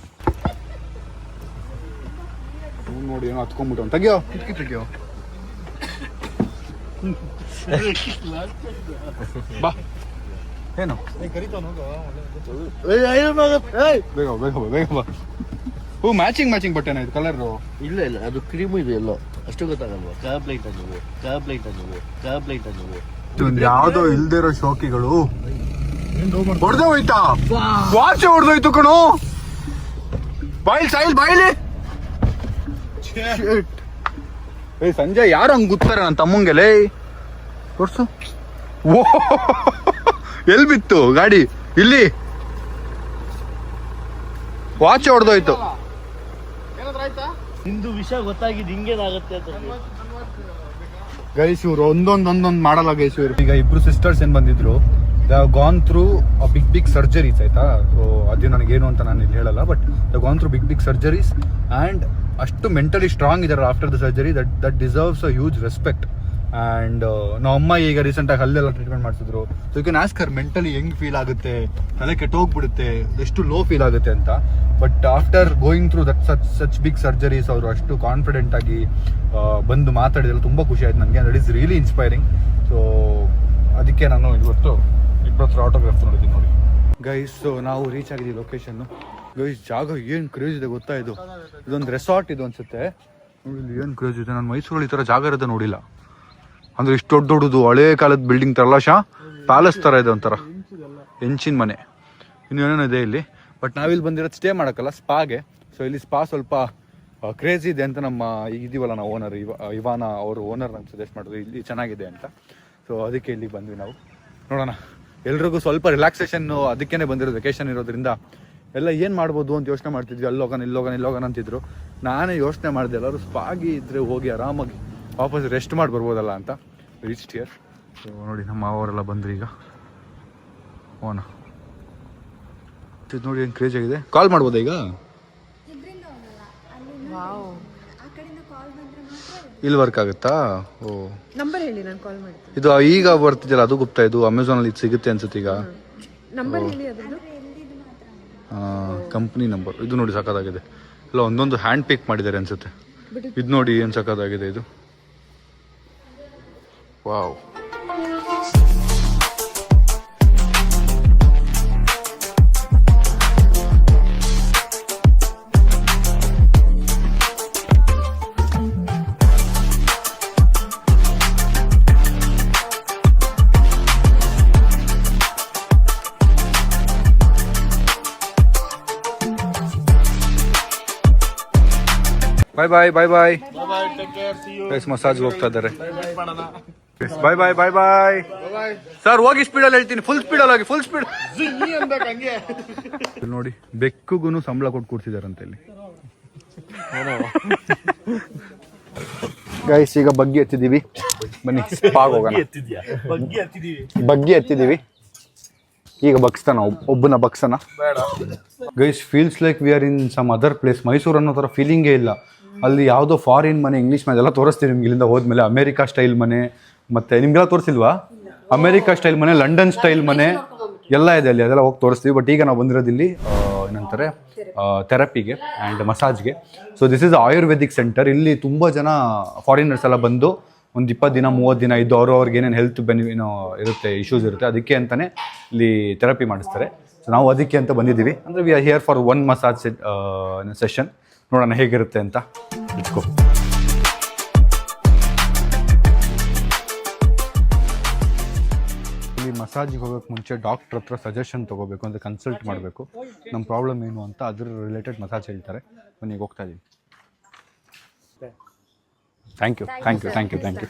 ನೋಡಿ ಏನೋ ಹತ್ಕೊಂಡ್ಬಿಟ್ಟು ತೆಗಿಯೋ, ಕಿಟಕಿ ತೆಗಿಯೋ. ಬಾ. ಏನು ಬೇಗ ಬಾ. ಹೂ ಮ್ಯಾಚಿಂಗ್ ಬಟ್ಟೆನ ಇದು ಕಲರ್? ಇಲ್ಲ ಅದು ಕ್ರೀಮು ಇದೆ ಎಲ್ಲೋ, ಅಷ್ಟು ಗೊತ್ತಾಗಲ್ವಾ? ಕ್ಯಾಬ್ ಲೈಟ್ ಯಾವ್ದೋ ಇಲ್ದೇ ಇರೋ ಶೋಕಿಗಳು ಹೊಡೆದೇ ಹೋಯ್ತಾ? ವಾಚ್ ಹೊಡೆದೋಯ್ತು ಕಣು. ಬಾಯಿಲಿ ಏ ಸಂಜಯ್, ಯಾರು ಹಂಗ್ ಗುತ್ತಾರೆ ನನ್ನ ತಮ್ಮಂಗೆಲೇ? ತೋರ್ಸು. ಓ ಎಲ್ ಬಿತ್ತು ಗಾಡಿ? ಇಲ್ಲಿ ವಾಚ್ ಹೊಡೆದೋಯ್ತು. ನಿಂದು ವಿಷಯ ಗೊತ್ತಾಗಿದ್ದು ಹಿಂಗೇನಾಗುತ್ತೆ ಅಂತ. ಗೈಸ್ ಇವ್ರು ಒಂದೊಂದು ಮಾಡಲ್ಲ ಗೈಸ್ ಇವ್ರು. ಈಗ ಇಬ್ರು ಸಿಸ್ಟರ್ಸ್ ಏನ್ ಬಂದಿದ್ರು, they have gone through big surgeries ಆಯ್ತಾ. ಸೊ ಅದು ನನಗೇನು ಅಂತ ನಾನು ಇಲ್ಲಿ ಹೇಳಲ್ಲ, but they gone through big surgeries and ಅಷ್ಟು ಮೆಂಟಲಿ ಸ್ಟ್ರಾಂಗ್ ಇದ್ದಾರೆ after the surgery. That deserves a huge respect. And ನಮ್ಮ ಅಮ್ಮ ಈಗ ರೀಸೆಂಟಾಗಿ ಹಲ್ಲೆಲ್ಲ ಟ್ರೀಟ್ಮೆಂಟ್ ಮಾಡಿಸಿದ್ರು. So you can ask her mentally ಹೆಂಗ್ ಫೀಲ್ ಆಗುತ್ತೆ, ತಲೆ ಕೆಟ್ಟೋಗ್ಬಿಡುತ್ತೆ, ಎಷ್ಟು ಲೋ ಫೀಲ್ ಆಗುತ್ತೆ ಅಂತ. But after going through such big surgeries ಅವರು ಅಷ್ಟು ಕಾನ್ಫಿಡೆಂಟ್ ಆಗಿ ಬಂದು ಮಾತಾಡಿದ್ರೆ ತುಂಬ ಖುಷಿ ಆಯ್ತು ನನಗೆ. That is really inspiring. So ಅದಕ್ಕೆ ನಾನು ಇವತ್ತು ಇಬ್ಬರ ಆಟೋಗ್ರಾಫ್ ನೋಡಿದ್ದೀನಿ ನೋಡಿ ಗೈಸ್. ನಾವು ರೀಚ್ ಆಗಿದ್ದೀವಿ ಲೊಕೇಶನ್ನು. ಗೈಸ್ ಜಾಗ ಏನು ಕ್ರೇಜ್ ಇದೆ ಗೊತ್ತಾ? ಇದೊಂದು ರೆಸಾರ್ಟ್ ಇದು ಅನ್ಸುತ್ತೆ. ಇಲ್ಲಿ ಏನು ಕ್ರೇಜ್ ಇದೆ, ನಾನು ಮೈಸೂರಲ್ಲಿ ಈ ಥರ ಜಾಗ ಇರೋದೇ ನೋಡಿಲ್ಲ. ಅಂದ್ರೆ ಇಷ್ಟು ದೊಡ್ಡದು ಹಳೇ ಕಾಲದ ಬಿಲ್ಡಿಂಗ್ ತರಲ್ಲ, ಪ್ಯಾಲೇಸ್ ಥರ ಇದೆ ಒಂಥರ, ಹೆಂಚಿನ ಮನೆ. ಇನ್ನೇನೇನೋ ಇದೆ ಇಲ್ಲಿ. ಬಟ್ ನಾವಿಲ್ಲಿ ಬಂದಿರೋದು ಸ್ಟೇ ಮಾಡೋಕ್ಕಲ್ಲ, ಸ್ಪಾಗೆ. ಸೊ ಇಲ್ಲಿ ಸ್ಪಾ ಸ್ವಲ್ಪ ಕ್ರೇಜಿ ಇದೆ ಅಂತ ನಮ್ಮ ಇದೀವಲ್ಲ ನಾವು ಓನರ್ ಇವಾನ ಅವರು ಓನರ್ ನಮ್ಗೆ ಸಜೆಸ್ಟ್ ಮಾಡಿದ್ರು ಇಲ್ಲಿ ಚೆನ್ನಾಗಿದೆ ಅಂತ. ಸೊ ಅದಕ್ಕೆ ಇಲ್ಲಿಗೆ ಬಂದ್ವಿ ನಾವು. ನೋಡೋಣ, ಎಲ್ರಿಗೂ ಸ್ವಲ್ಪ ರಿಲ್ಯಾಕ್ಸೇಷನ್ ಅದಕ್ಕೇ ಬಂದಿರೋದು, ವೆಕೇಶನ್ ಇರೋದ್ರಿಂದ ಎಲ್ಲ ಏನು ಮಾಡ್ಬೋದು ಅಂತ ಯೋಚನೆ ಮಾಡ್ತಿದ್ವಿ. ಅಲ್ಲೋಗೋಣ ಅಂತಿದ್ರು. ನಾನೇ ಯೋಚನೆ ಮಾಡಿದೆ ಎಲ್ಲರೂ ಸ್ಪಾಗಿ ಇದ್ರೆ ಹೋಗಿ ಆರಾಮಾಗಿ ವಾಪಸ್ ರೆಸ್ಟ್ ಮಾಡಿ ಬರ್ಬೋದಲ್ಲ ಅಂತ. Reach here. ಸೊ ನೋಡಿ ನಮ್ಮ ಅವರೆಲ್ಲ ಬಂದ್ರಿ ಈಗ. ಓನ ನೋಡಿ ಏನು ಕ್ರೇಜ್ ಆಗಿದೆ. ಕಾಲ್ ಮಾಡ್ಬೋದಾ ಈಗ? ಇಲ್ಲಿ ವರ್ಕ್ ಆಗುತ್ತಾ? ಓ ನಂಬರ್ ಹೇಳಿ, ನಾನು ಕಾಲ್ ಮಾಡ್ತೀನಿ. ಇದು ಈಗ ಬರ್ತಿದ್ಯಲ್ಲ ಅದು ಗುಪ್ತಾ, ಇದು ಅಮೆಝಾನಲ್ಲಿ ಇದು ಸಿಗುತ್ತೆ ಅನ್ಸುತ್ತೆ ಈಗ. ನಂಬರ್ ಹೇಳಿ ಅದ್ರದ್ದು. ಕಂಪ್ನಿ ನಂಬರ್ ಇದು ನೋಡಿ ಸಾಕಾಗಿದೆ. ಎಲ್ಲ ಒಂದೊಂದು ಹ್ಯಾಂಡ್ ಪಿಕ್ ಮಾಡಿದ್ದಾರೆ ಅನ್ಸುತ್ತೆ. ಇದು ನೋಡಿ ಏನು ಸಾಕಾಗಿದೆ ಇದು. ವಾವ್. ಬಾಯ್ ಮಸಾಜ್ ಹೋಗ್ತಾ ಇದ್ದಾರೆ. Bye sir. ಹೋಗಿ ಸ್ಪೀಡಲ್ಲಿ ಹೇಳ್ತೀನಿ, ಫುಲ್ ಸ್ಪೀಡಲ್ಲಿ ಹೋಗಿ, ಫುಲ್ ಸ್ಪೀಡ್. ನೋಡಿ ಬೆಕ್ಕುಗೂ ಸಂಬಳ ಕೊಟ್ಟು ಕೂಡ್ತಿದಾರಂತೆ ಇಲ್ಲಿ. ಗೈಸ್ ಈಗ ಬಗ್ಗಿ ಎತ್ತಿದೀವಿ, ಬನ್ನಿ ಸ್ಪಾಗ್ ಹೋಗೋಣ. ಬಗ್ಗಿ ಎತ್ತಿದೀವಿ ಈಗ. ಬಗ್ಸ್ತಾನ ಒಬ್ಬನ ಬಗ್ಸನ. Guys feels like we are in some other place. Mysuru ಅನ್ನೋ ಥರ ಫೀಲಿಂಗೇ ಇಲ್ಲ. ಅಲ್ಲಿ ಯಾವುದೋ ಫಾರಿನ್ ಮನೆ, ಇಂಗ್ಲೀಷ್ ಮನೆ ಎಲ್ಲ ತೋರಿಸ್ತೀವಿ ನಿಮ್ಗೆ ಇಲ್ಲಿಂದ ಹೋದ್ಮೇಲೆ. ಅಮೆರಿಕಾ ಸ್ಟೈಲ್ ಮನೆ, ಮತ್ತೆ ನಿಮ್ಗೆಲ್ಲ ತೋರಿಸಿಲ್ವಾ? ಅಮೆರಿಕಾ ಸ್ಟೈಲ್ ಮನೆ, ಲಂಡನ್ ಸ್ಟೈಲ್ ಮನೆ ಎಲ್ಲ ಇದೆ ಅಲ್ಲಿ, ಅದೆಲ್ಲ ಹೋಗಿ ತೋರಿಸ್ತೀವಿ. ಬಟ್ ಈಗ ನಾವು ಬಂದಿರೋದು ಇಲ್ಲಿ ಏನಂತಾರೆ ಥೆರಪಿಗೆ ಆ್ಯಂಡ್ ಮಸಾಜ್ಗೆ. So this is ayurvedic centre. ಇಲ್ಲಿ ತುಂಬ ಜನ ಫಾರಿನರ್ಸ್ ಎಲ್ಲ ಬಂದು ಒಂದು 20 ದಿನ 30 ದಿನ ಇದ್ದು ಅವ್ರಿಗೆ ಏನೇನು ಹೆಲ್ತ್ ಇರುತ್ತೆ, ಇಶ್ಯೂಸ್ ಇರುತ್ತೆ, ಅದಕ್ಕೆ ಅಂತಲೇ ಇಲ್ಲಿ ಥೆರಪಿ ಮಾಡಿಸ್ತಾರೆ. ಸೊ ನಾವು ಅದಕ್ಕೆ ಅಂತ ಬಂದಿದ್ದೀವಿ. ಅಂದರೆ we are here for 1 massage session. ನೋಡೋಣ ಹೇಗಿರುತ್ತೆ ಅಂತ. ಇಟ್ಕೋ ಮಸಾಜಿಗೆ ಹೋಗೋಕ್ಕೆ ಮುಂಚೆ ಡಾಕ್ಟ್ರ್ ಹತ್ರ ಸಜೆಷನ್ ತೊಗೋಬೇಕು, ಅಂದರೆ ಕನ್ಸಲ್ಟ್ ಮಾಡಬೇಕು ನಮ್ಮ ಪ್ರಾಬ್ಲಮ್ ಏನು ಅಂತ, ಅದ್ರ ರಿಲೇಟೆಡ್ ಮಸಾಜ್ ಹೇಳ್ತಾರೆ. ಬನ್ನಿ ಹೋಗ್ತಾ ಇದ್ದೀವಿ. Thank you thank you thank you thank you.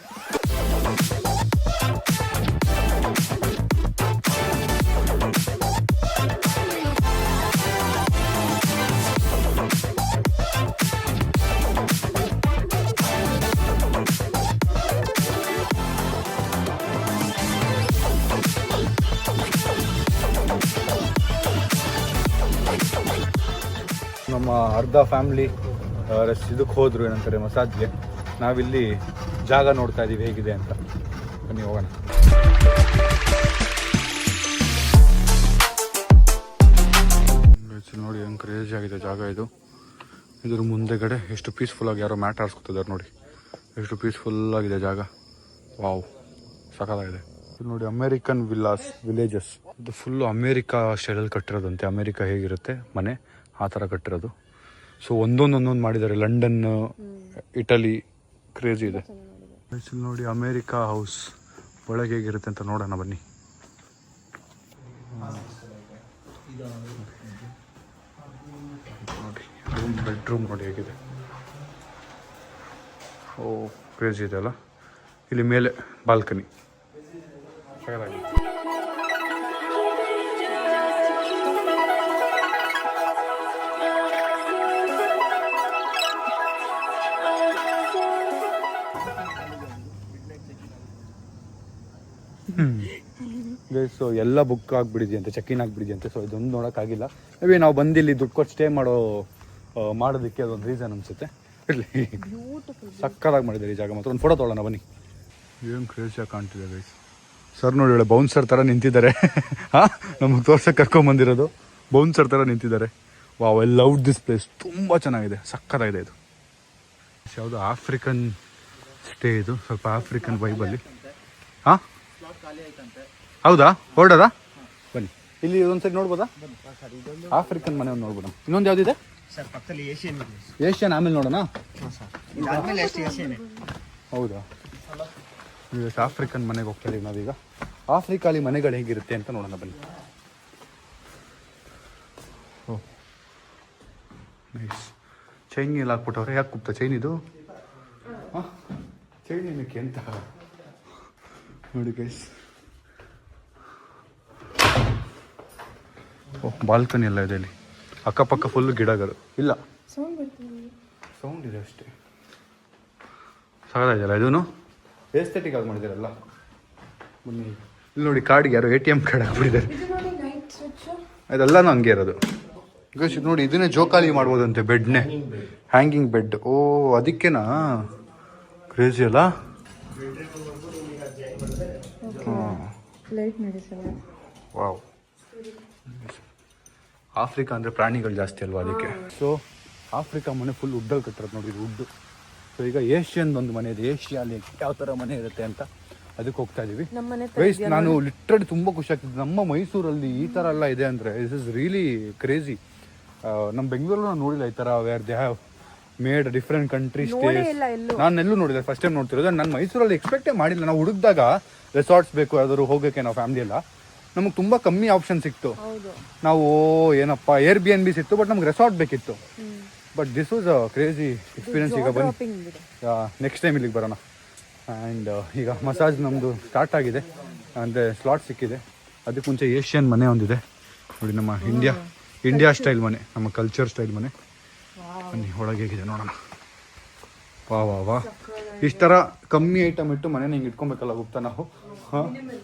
ನಮ್ಮ ಅರ್ಧ ಫ್ಯಾಮ್ಲಿ ಇದಕ್ಕೆ ಹೋದರು, ಏನಂತಾರೆ ಮಸಾಜ್ಗೆ. ನಾವಿಲ್ಲಿ ಜಾಗ ನೋಡ್ತಾ ಇದ್ದೀವಿ ಹೇಗಿದೆ ಅಂತ. ಬನ್ನಿ ಹೋಗೋಣ. ನೋಡಿ ಹೆಂಗೆ ಕ್ರೇಜಿ ಆಗಿದೆ ಜಾಗ ಇದು. ಇದ್ರ ಮುಂದೆಗಡೆ ಎಷ್ಟು ಪೀಸ್ಫುಲ್ಲಾಗಿ ಯಾರೋ ಮ್ಯಾಟ್ ಆರಿಸ್ಕೊತಿದ್ದಾರೆ ನೋಡಿ, ಎಷ್ಟು ಪೀಸ್ಫುಲ್ಲಾಗಿದೆ ಜಾಗ. ವಾವ್, ಸಖತ್ತಾಗಿದೆ. ನೋಡಿ ಅಮೇರಿಕನ್ ವಿಲೇಜಸ್. ಇದು ಫುಲ್ಲು ಅಮೇರಿಕಾ ಸ್ಟೈಲಲ್ಲಿ ಕಟ್ಟಿರೋದಂತೆ. ಅಮೇರಿಕಾ ಹೇಗಿರುತ್ತೆ ಮನೆ ಆ ಥರ ಕಟ್ಟಿರೋದು. ಸೊ ಒಂದೊಂದು ಮಾಡಿದ್ದಾರೆ. ಲಂಡನ್, ಇಟಲಿ, ಕ್ರೇಜಿ ಇದೆ. ನೋಡಿ ಅಮೇರಿಕಾ ಹೌಸ್ ಒಳಗೆ ಹೇಗಿರುತ್ತೆ ಅಂತ ನೋಡೋಣ ಬನ್ನಿ. ನೋಡಿ ಬೆಡ್ರೂಮ್ ನೋಡಿ ಹೇಗಿದೆ. ಓ ಕ್ರೇಜಿ ಇದೆ ಅಲ್ಲ. ಇಲ್ಲಿ ಮೇಲೆ ಬಾಲ್ಕನಿ. ಸೊ ಎಲ್ಲ ಬುಕ್ ಆಗಿಬಿಡಿದೆಯಂತೆ, ಚೆಕ್-ಇನ್ ಆಗಿಬಿಡಿದೆಯಂತೆ. ಸೊ ಇದೊಂದು ನೋಡೋಕ್ಕಾಗಿಲ್ಲ. ಮೇಬಿ ನಾವು ಬಂದಿಲ್ಲಿ ದುಡ್ಡು ಕೊಟ್ಟು ಸ್ಟೇ ಮಾಡೋದಕ್ಕೆ ಅದೊಂದು ರೀಸನ್ ಅನಿಸುತ್ತೆ. ಇರಲಿ, ಸಕ್ಕತ್ತಾಗಿ ಮಾಡಿದ್ದಾರೆ ಈ ಜಾಗ ಮಾತ್ರ. ಒಂದು ಫೋಟೋ ತೊಗೊಳ್ಳೋಣ ಬನ್ನಿ. ಏನು ಕ್ರೇಜಿಯಾಗಿ ಕಾಣ್ತಿದೆ ಗೈಸ್. ಸರ್ ನೋಡಿ ಒಳ್ಳೆ ಬೌನ್ಸರ್ ಥರ ನಿಂತಿದ್ದಾರೆ. ಹಾಂ, ನಮಗೆ ತೋರ್ಸಕ್ಕೆ ಕರ್ಕೊಂಬಂದಿರೋದು ಬೌನ್ಸರ್ ಥರ ನಿಂತಿದ್ದಾರೆ. Wow, I love this place. ತುಂಬ ಚೆನ್ನಾಗಿದೆ, ಸಕ್ಕತ್ತಾಗಿದೆ ಇದು. ಯಾವುದು ಆಫ್ರಿಕನ್ ಸ್ಟೇ ಇದು, ಸ್ವಲ್ಪ ಆಫ್ರಿಕನ್ ವೈಬಲ್ಲಿ. ಹಾಂ ಹೌದಾ, ಹೊರಡೋದಾ? ಬನ್ನಿ, ಇಲ್ಲಿ ಒಂದ್ಸರಿ ನೋಡ್ಬೋದಾ? ಆಫ್ರಿಕನ್ ಮನೆ ಒಂದು ನೋಡ್ಬೋದಾ? ಇನ್ನೊಂದು ಯಾವುದಿದೆ ಸರ್ ಪಕ್ಕದಲ್ಲಿ ಏಷ್ಯನ್? ಆಮೇಲೆ ನೋಡೋಣ. ಹೌದಾ, ಇವತ್ತು ಆಫ್ರಿಕನ್ ಮನೆಗೆ ಹೋಗ್ತಾ ಇದೀವಿ ನಾವೀಗ. ಆಫ್ರಿಕಾಲಿ ಮನೆಗಳು ಹೇಗಿರುತ್ತೆ ಅಂತ ನೋಡೋಣ ಬನ್ನಿ. ಓ ನೈಸ್. ಚೈನ್ ಎಲ್ಲ ಹಾಕ್ಬಿಟ್ಟವ್ರೆ. ಯಾಕೆ ಕೂಗ್ತಾ ಚೈನ್ ಇದು? ಹಾಂ, ಚೈನ್ ಏನಕ್ಕೆ ಅಂತ ನೋಡಿ ಗೈಸ್. ಓಹ್, ಬಾಲ್ಕನಿ ಎಲ್ಲ ಇದೆ ಇಲ್ಲಿ. ಅಕ್ಕಪಕ್ಕ ಫುಲ್ ಗಿಡಗಳು ಇಲ್ಲ. ಸೌಂಡ್ ಇದೆ ಅಷ್ಟೇ. ಸಾಕಾಗಿದೆಯಲ್ಲ ಇದೂ. ಎಸ್ಥೆಟಿಕ್ ಆಗಿ ಮಾಡಿದಾರಲ್ಲ. ಬನ್ನಿ, ಇಲ್ಲಿ ನೋಡಿ ಕಾರ್ಡ್ಗೆ ಯಾರೋ ATM ಕಾರ್ಡ್ ಹಾಕ್ಬಿಟ್ಟಿದ್ದಾರೆ. ಅದೆಲ್ಲನೂ ಹಂಗೆ ಇರೋದು ಗೈಸ್. ನೋಡಿ ಇದನ್ನೇ ಜೋಕಾಲಿ ಮಾಡ್ಬೋದಂತೆ, ಬೆಡ್ನೇ, ಹ್ಯಾಂಗಿಂಗ್ ಬೆಡ್. ಓ ಅದಕ್ಕೇನಾ? ಕ್ರೇಜಿ ಅಲ್ಲ. ವಾವ್. ಆಫ್ರಿಕಾ ಅಂದರೆ ಪ್ರಾಣಿಗಳು ಜಾಸ್ತಿ ಅಲ್ವಾ, ಅದಕ್ಕೆ. ಸೊ ಆಫ್ರಿಕಾ ಮನೆ ಫುಲ್ ವುಡ್ಡಲ್ಲಿ ಕಟ್ಟಿರೋದು ನೋಡಿ, ಇದು ವುಡ್ಡು. ಸೊ ಈಗ ಏಷ್ಯನ್ ಒಂದು ಮನೆ ಇದೆ. ಏಷ್ಯಾಲಿ ಯಾವ ಥರ ಮನೆ ಇರುತ್ತೆ ಅಂತ ಅದಕ್ಕೆ ಹೋಗ್ತಾ ಇದೀವಿ ಗೈಸ್. ನಾನು ಲಿಟ್ರಲಿ ತುಂಬ ಖುಷಿ ಆಗ್ತಿದ್ದೆ. ನಮ್ಮ ಮೈಸೂರಲ್ಲಿ ಈ ಥರ ಎಲ್ಲ ಇದೆ ಅಂದರೆ ದಿಸ್ ಇಸ್ ರಿಯಲಿ ಕ್ರೇಜಿ. ನಮ್ಮ ಬೆಂಗಳೂರಲ್ಲಿ ನಾನು ನೋಡಿಲ್ಲ ಈ ಥರ, where they have made different country stays. ನಾನು ಎಲ್ಲೂ ನೋಡಿಲ್ಲ, ಫಸ್ಟ್ ಟೈಮ್ ನೋಡ್ತಿರೋದು. ನಾನು ಮೈಸೂರಲ್ಲಿ ಎಕ್ಸ್ಪೆಕ್ಟೇ ಮಾಡಿಲ್ಲ. ನಾವು ಹುಡುಕಿದಾಗ ರೆಸಾರ್ಟ್ಸ್ ಬೇಕು ಯಾವ್ದಾದ್ರು ಹೋಗೋಕ್ಕೆ, ನಾವು ಫ್ಯಾಮಿಲಿ ಎಲ್ಲ, ನಮಗೆ ತುಂಬ ಕಮ್ಮಿ ಆಪ್ಷನ್ ಸಿಕ್ತು. ನಾವು ಏನಪ್ಪ Airbnb ಸಿಕ್ತು, ಬಟ್ ನಮ್ಗೆ ರೆಸಾರ್ಟ್ ಬೇಕಿತ್ತು. But this was a crazy experience. ಈಗ ಬನ್ನಿ ನೆಕ್ಸ್ಟ್ ಟೈಮ್ ಇಲ್ಲಿಗೆ ಬರೋಣ. ಆ್ಯಂಡ್ ಈಗ ಮಸಾಜ್ ನಮ್ಮದು ಸ್ಟಾರ್ಟ್ ಆಗಿದೆ, ಅಂದರೆ ಸ್ಲಾಟ್ ಸಿಕ್ಕಿದೆ. ಅದಕ್ಕೆ ಮುಂಚೆ ಏಷ್ಯನ್ ಮನೆ ಒಂದಿದೆ ನೋಡಿ, ನಮ್ಮ ಇಂಡಿಯಾ ಸ್ಟೈಲ್ ಮನೆ, ನಮ್ಮ ಕಲ್ಚರ್ ಸ್ಟೈಲ್ ಮನೆ. ಬನ್ನಿ ಒಳಗೆ ಹೇಗಿದೆ ನೋಡೋಣ. ವಾ ವಾ ವಾ, ಇಷ್ಟು ಥರ ಕಮ್ಮಿ ಐಟಮ್ ಇಟ್ಟು ಮನೇನ ಹಿಂಗೆ ಇಟ್ಕೊಬೇಕಲ್ಲ ಗುಪ್ತಾ ನಾವು. ಹಾಂ,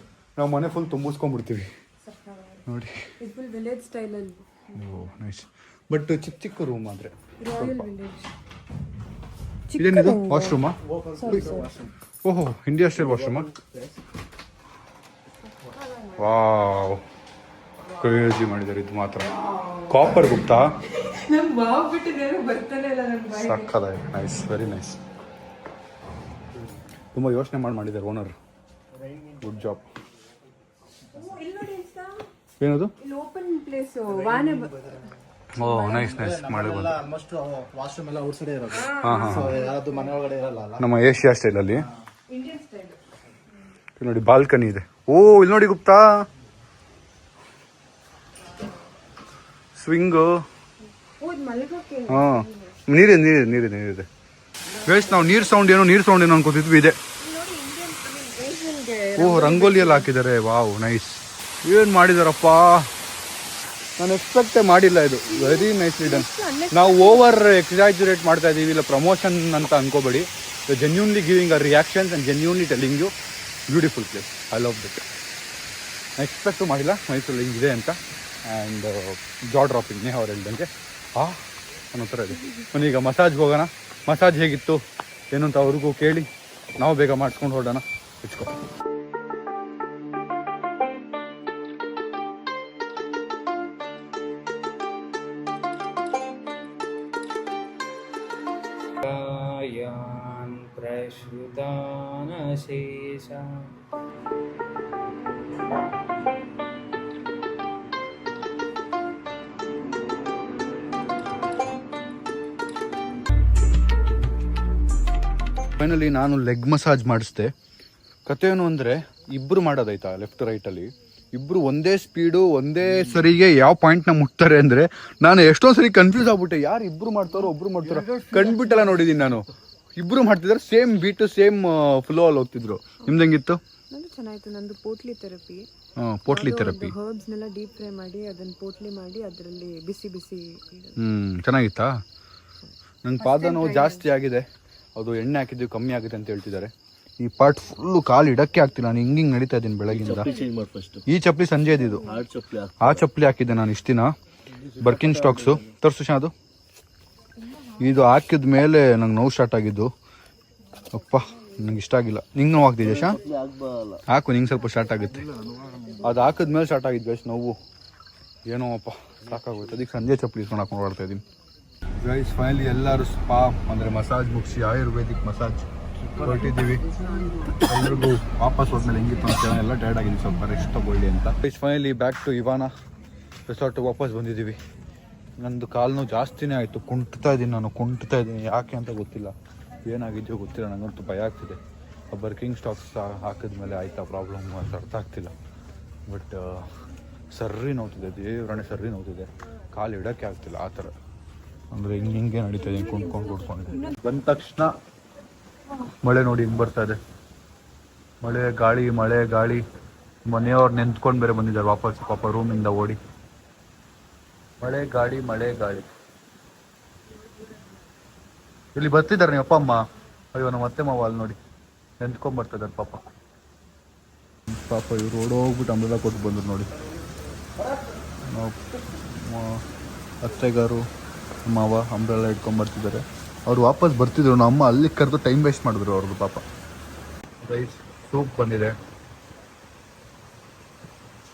ನಾವು ಮನೆ ಫುಲ್ ತುಂಬಿಸ್ಕೊಂಡ್ಬಿಡ್ತೀವಿ ನೋಡಿ. ಓ ನೈಸ್. ಬಟ್ ಚಿಕ್ಕ ಚಿಕ್ಕ ರೂಮ್ ಆದರೆ. ಇದೇನಿದು ವಾಶ್ರೂಮಾ? ಓಹೋ, ಇಂಡಿಯಾ ಸ್ಟೈಲ್ ವಾಶ್ರೂಮಾ. ವಾವ್, ಕ್ರೇಜಿ ಮಾಡಿದ್ದಾರೆ ಇದು ಮಾತ್ರ. ಕಾಪರ್ ಗುಪ್ತಾ, ಸಕ್ಕತ್ತಾಗಿದೆ. Nice, very nice. ತುಂಬ ಯೋಚನೆ ಮಾಡಿದ್ದಾರೆ ಓನರ್. Good job. ಏನದು? ಓ ನೈಸ್ ನೈಸ್ ಮಾಡಿಬೋದು. ಆಲ್ಮೋಸ್ಟ್ ವಾಶ್ರೂಮ್ ಎಲ್ಲ ಔಟ್ ಸೈಡ್ ಇರೋದು. ಹಾಂ, ಯಾವುದು ಮನೆ ಒಳಗಡೆ ಇರಲ್ಲ. ನಮ್ಮ ಏಷ್ಯಾ ಸ್ಟೈಲಲ್ಲಿ ನೋಡಿ ಬಾಲ್ಕನಿ ಇದೆ. ಓ ಇಲ್ಲಿ ನೋಡಿ ಗುಪ್ತಾ, ಸ್ವಿಂಗು. ಹಾ, ನೀರಿದೆ ಗೈಸ್. ನಾವು ನೀರ್ ಸೌಂಡ್ ಏನೋ ಅನ್ಕೋತಿದ್ವಿ. ಇದೆ. ಓಹ್, ರಂಗೋಲಿ ಎಲ್ಲ ಹಾಕಿದ್ದಾರೆ. Wow, nice. ಏನ್ ಮಾಡಿದಾರಪ್ಪ, ನಾನು ಎಕ್ಸ್ಪೆಕ್ಟೇ ಮಾಡಿಲ್ಲ. ಇದು ವೆರಿ ನೈಸ್ಲಿ ಡನ್. ನಾವು ಓವರ್ ಎಕ್ಸಾಜುರೇಟ್ ಮಾಡ್ತಾ ಇದೀವಿ, ಇಲ್ಲ ಪ್ರಮೋಷನ್ ಅಂತ ಅನ್ಕೋಬೇಡಿ. Genuinely giving a reactions and genuinely telling you beautiful place. I love it. Expect ಮಾಡಿಲ್ಲ ಮೈಸೂರಲ್ಲಿ ಹಿಂಗಿದೆ ಅಂತ. ಆ್ಯಂಡ್ ಜಾ ಡ್ರಾಪಿಂಗ್ ಅವ್ರು ಹೇಳ್ದಂಗೆ ಅನ್ನೋ ಥರ ಇದೆ. ಈಗ ಮಸಾಜ್ಗೆ ಹೋಗೋಣ. ಮಸಾಜ್ ಹೇಗಿತ್ತು ಏನು ಅಂತ ಅವ್ರಿಗೂ ಕೇಳಿ ನಾವು ಬೇಗ ಮಾಡಿಸ್ಕೊಂಡು ಹೊರಡೋಣ. ಇಟ್ಕೊ. ಪ್ರಶ್ರುತಾನಶೇಷ ಫೈನಲಿ ನಾನು ಲೆಗ್ ಮಸಾಜ್ ಮಾಡಿಸ್ದೆ. ಕತೆ ಏನು ಅಂದರೆ, ಇಬ್ಬರು ಮಾಡೋದಾಯ್ತಾ ಲೆಫ್ಟ್ ರೈಟಲ್ಲಿ. ಇಬ್ಬರು ಒಂದೇ ಸ್ಪೀಡು ಒಂದೇ ಸರಿಗೆ ಯಾವ ಪಾಯಿಂಟ್ನ ಮುಟ್ತಾರೆ ಅಂದರೆ, ನಾನು ಎಷ್ಟೊಂದು ಸರಿ ಕನ್ಫ್ಯೂಸ್ ಆಗ್ಬಿಟ್ಟೆ. ಯಾರು ಇಬ್ಬರು ಮಾಡ್ತಾರೋ ಒಬ್ರು ಮಾಡ್ತಾರೋ ಕಂಡುಬಿಟ್ಟೆಲ್ಲ ನೋಡಿದ್ದೀನಿ ನಾನು. ಇಬ್ಬರು ಮಾಡ್ತಿದ್ದಾರೆ, ಸೇಮ್ ಬೀಟು ಸೇಮ್ ಫ್ಲೋ ಅಲ್ಲಿ ಹೋಗ್ತಿದ್ರು. ನಿಮ್ದು ಹೆಂಗಿತ್ತು? ನಂದು ಚೆನ್ನಾಗಿತ್ತು. ನಂದು ಪೋಟ್ಲಿ ಥೆರಪಿ. ಪೋಟ್ಲಿ ಥೆರಪಿ. ಹರ್ಬ್ಸ್ನೆಲ್ಲ ಡೀಪ್ ಫ್ರೈ ಮಾಡಿ ಅದನ್ನು ಪೋಟ್ಲಿ ಮಾಡಿ ಅದರಲ್ಲಿ ಬಿಸಿ ಚೆನ್ನಾಗಿತ್ತಾ? ನಂಗೆ ಪಾದ ನೋವು ಜಾಸ್ತಿ ಆಗಿದೆ. ಅದು ಎಣ್ಣೆ ಹಾಕಿದ್ದೀವಿ ಕಮ್ಮಿ ಆಗಿದೆ ಅಂತ ಹೇಳ್ತಿದ್ದಾರೆ. ಈ ಪಾರ್ಟ್ ಫುಲ್ಲು ಕಾಲು ಇಡಕ್ಕೆ ಆಗ್ತಿಲ್ಲ. ನಾನು ಹಿಂಗೆ ನಡೀತಾ ಇದ್ದೀನಿ ಬೆಳಗಿಂದ. ಈ ಚಪ್ಪಲಿ ಸಂಜೆ ಇದ್ದಿದ್ದು, ಆ ಚಪ್ಪಲಿ ಹಾಕಿದ್ದೆ ನಾನು ಇಷ್ಟು ದಿನ. ಬರ್ಕಿನ್ ಸ್ಟಾಕ್ಸು ತರ್ಸು ಅದು. ಇದು ಹಾಕಿದ ಮೇಲೆ ನಂಗೆ ನೋವು ಸ್ಟಾರ್ಟ್ ಆಗಿದ್ದು. ಅಪ್ಪ, ನಂಗೆ ಇಷ್ಟ ಆಗಿಲ್ಲ. ನಿಂಗೆ ನೋವು ಆಗ್ತಿದೆ ಶಾ? ಹಾಕು, ನಿಂಗೆ ಸ್ವಲ್ಪ ಸ್ಟಾರ್ಟ್ ಆಗುತ್ತೆ. ಅದು ಹಾಕಿದ್ಮೇಲೆ ಸ್ಟಾರ್ಟ್ ಆಗಿದ್ದು ಗೈಸ್ ನೋವು. ಏನೋ ಅಪ್ಪ ಸಾಕಾಗುತ್ತೆ. ಅದಕ್ಕೆ ಸಂಜೆ ಚಪ್ಪಲಿ ಇಸ್ಕೊಂಡು ಹಾಕೊಂಡು ಓಡ್ತಾ ಇದ್ದೀನಿ ಗೈಸ್. ಫೈನಲಿ ಎಲ್ಲರೂ ಸ್ಪಾ ಅಂದರೆ ಮಸಾಜ್ ಮುಗಿಸಿ ಆಯುರ್ವೇದಿಕ್ ಮಸಾಜ್ ಹೊರಟಿದ್ದೀವಿ. ಎಲ್ರಿಗೂ ವಾಪಸ್ ಹೋದ್ಮೇಲೆ ಹೆಂಗಿತ್ತು ಅಂತ ಎಲ್ಲ ಟೈರ್ಡ್ ಆಗಿದ್ದೀವಿ, ಸ್ವಲ್ಪ ರೆಸ್ಟ್ ತಗೊಳ್ಳಿ ಅಂತ. ಗೈಸ್ ಫೈನಲಿ ಬ್ಯಾಕ್ ಟು ಇವಾನ ರೆಸಾರ್ಟಿಗೆ ವಾಪಸ್ ಬಂದಿದ್ದೀವಿ. ನಂದು ಕಾಲು ನೋವು ಜಾಸ್ತಿನೇ ಆಯಿತು. ಕುಂಟ್ತಾ ಇದ್ದೀನಿ. ಯಾಕೆ ಅಂತ ಗೊತ್ತಿಲ್ಲ, ಏನಾಗಿದೆಯೋ ಗೊತ್ತಿಲ್ಲ. ನನಗಂತೂ ಭಯ ಆಗ್ತಿದೆ. ಬರ್ಕಿಂಗ್ ಸ್ಟಾಕ್ಸ್ ಹಾಕಿದ್ಮೇಲೆ ಆಯ್ತಾ ಪ್ರಾಬ್ಲಮ್ ಅಂತ ಅರ್ಥ ಆಗ್ತಿಲ್ಲ. ಬಟ್ ಸರ್ರಿ ನೋವ್ತಿದೆ, ದೇವ್ರಣೆ ಸರ್ರಿ ನೋವ್ತಿದೆ. ಕಾಲು ಇಡೋಕ್ಕೆ ಆಗ್ತಿಲ್ಲ ಆ ಥರ. ಅಂದರೆ ಹಿಂಗೆ ನಡೀತಾ ಇದೆ, ಕುಂತ್ಕೊಂಡಿದ್ದೆ. ಬಂದ ತಕ್ಷಣ ಮಳೆ ನೋಡಿ ಹಿಂಗೆ ಬರ್ತಾ ಇದೆ. ಮಳೆ ಗಾಳಿ. ಮನೆಯವ್ರು ನೆಂತ್ಕೊಂಡು ಬೇರೆ ಬಂದಿದ್ದಾರೆ ವಾಪಸ್ ಪಾಪ ರೂಮಿಂದ ಓಡಿ. ಮಳೆ ಗಾಳಿ. ಇಲ್ಲಿ ಬರ್ತಿದ್ದಾರೆ ನೀವು ಅಪ್ಪ ಅಮ್ಮ. ಅಯ್ಯೋ ನಮ್ಮ ಅತ್ತೆ ಮಾವ ಅಲ್ಲಿ ನೋಡಿ ನೆಂತ್ಕೊಂಡ್ ಬರ್ತಿದ್ದಾರೆ ಪಾಪ. ಇವ್ರು ಓಡೋಗ್ಬಿಟ್ಟು ಅಂಬ್ರೆಲ್ಲ ಕೊಟ್ಟು ಬಂದ್ರು ನೋಡಿ. ನಾವು ಅತ್ತೆಗಾರು ಮಾವ ಅಂಬ್ರೆಲ್ಲ ಇಟ್ಕೊಂಡ್ಬರ್ತಿದ್ದಾರೆ. ಅವ್ರು ವಾಪಸ್ ಬರ್ತಿದ್ರು. ನಮ್ಮ ಅಮ್ಮ ಅಲ್ಲಿ ಕರೆದು ಟೈಮ್ ವೇಸ್ಟ್ ಮಾಡಿದ್ರು ಅವ್ರದ್ದು ಪಾಪ. ರೈಸ್ ಸೂಪ್ ಬಂದಿದೆ,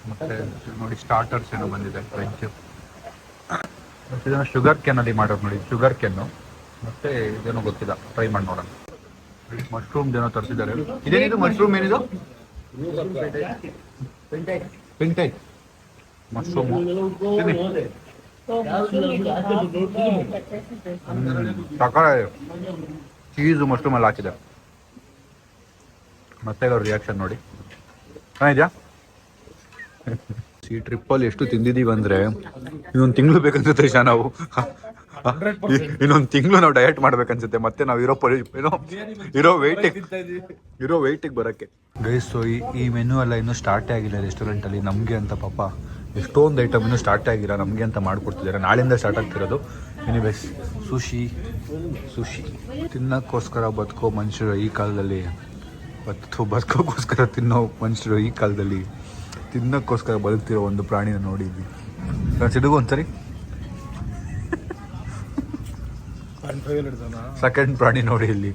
ಮತ್ತೆ ನೋಡಿ ಸ್ಟಾರ್ಟರ್ಸ್ ಏನೋ ಬಂದಿದೆ ಫ್ರೆಂಚ್. ಮತ್ತು ಇದನ್ನು ಶುಗರ್ ಕ್ಯಾನಲ್ಲಿ ಮಾಡೋದು ನೋಡಿ, ಶುಗರ್ ಕ್ಯಾನು. ಮತ್ತೆ ಇದೇನೋ ಗೊತ್ತಿಲ್ಲ, ಟ್ರೈ ಮಾಡಿ ನೋಡೋಣ. ಮಶ್ರೂಮ್ ಏನೋ ತರಿಸಿದ್ದಾರೆ. ಇದೇನಿದು ಮಶ್ರೂಮ್? ಏನಿದು? ಪಿಂಟೈ ಮಶ್ರೂಮ್. ಚೀಸು ಮಶ್ರೂಮ್ ಎಲ್ಲ ಹಾಕಿದೆ. ಮತ್ತೆ ಅವ್ರ ರಿಯಾಕ್ಷನ್ ನೋಡಿ. ಇದೆಯಾ? ಈ ಟ್ರಿಪ್ಪಲ್ಲಿ ಎಷ್ಟು ತಿಂದಿದ್ದೀವಿ ಅಂದರೆ ಇನ್ನೊಂದು ತಿಂಗಳು ಬೇಕನ್ಸುತ್ತೆ ಶಾ. ನಾವು ಇನ್ನೊಂದು ತಿಂಗಳು ನಾವು ಡಯಟ್ ಮಾಡ್ಬೇಕನ್ಸುತ್ತೆ. ಮತ್ತೆ ನಾವು ಇರೋ ವೆಯ್ಟಿಗೆ ಬರೋಕ್ಕೆ. ಗೈಸ್, ಈ ಮೆನು ಎಲ್ಲ ಇನ್ನೂ ಸ್ಟಾರ್ಟೇ ಆಗಿಲ್ಲ ರೆಸ್ಟೋರೆಂಟಲ್ಲಿ. ನಮಗೆ ಅಂತ ಪಾಪ ಎಷ್ಟೊಂದು ಐಟಮ್ ಇನ್ನೂ ಸ್ಟಾರ್ಟೇ ಆಗಿಲ್ಲ, ನಮಗೆ ಅಂತ ಮಾಡಿಕೊಡ್ತಿದ್ದಾರೆ. ನಾಳೆಯಿಂದ ಸ್ಟಾರ್ಟ್ ಆಗ್ತಿರೋದು. ಎನಿವೇಸ್, ಸುಶಿ ತಿನ್ನೋಕ್ಕೋಸ್ಕರ ಬದುಕೋ ಮನುಷ್ಯರು ಈ ಕಾಲದಲ್ಲಿ, ಬದುಕೋಕ್ಕೋಸ್ಕರ ತಿನ್ನೋ ಮನುಷ್ಯರು ಈ ಕಾಲದಲ್ಲಿ ತಿನ್ನೋಕ್ಕೋಸ್ಕರ ಬದುಕ್ತಿರೋ ಒಂದು ಪ್ರಾಣಿನ ನೋಡಿದ್ವಿ. ಸಿಡುಗು ಒಂದ್ಸರಿ ಸೆಕೆಂಡ್ ಪ್ರಾಣಿ ನೋಡಿ ಇಲ್ಲಿ.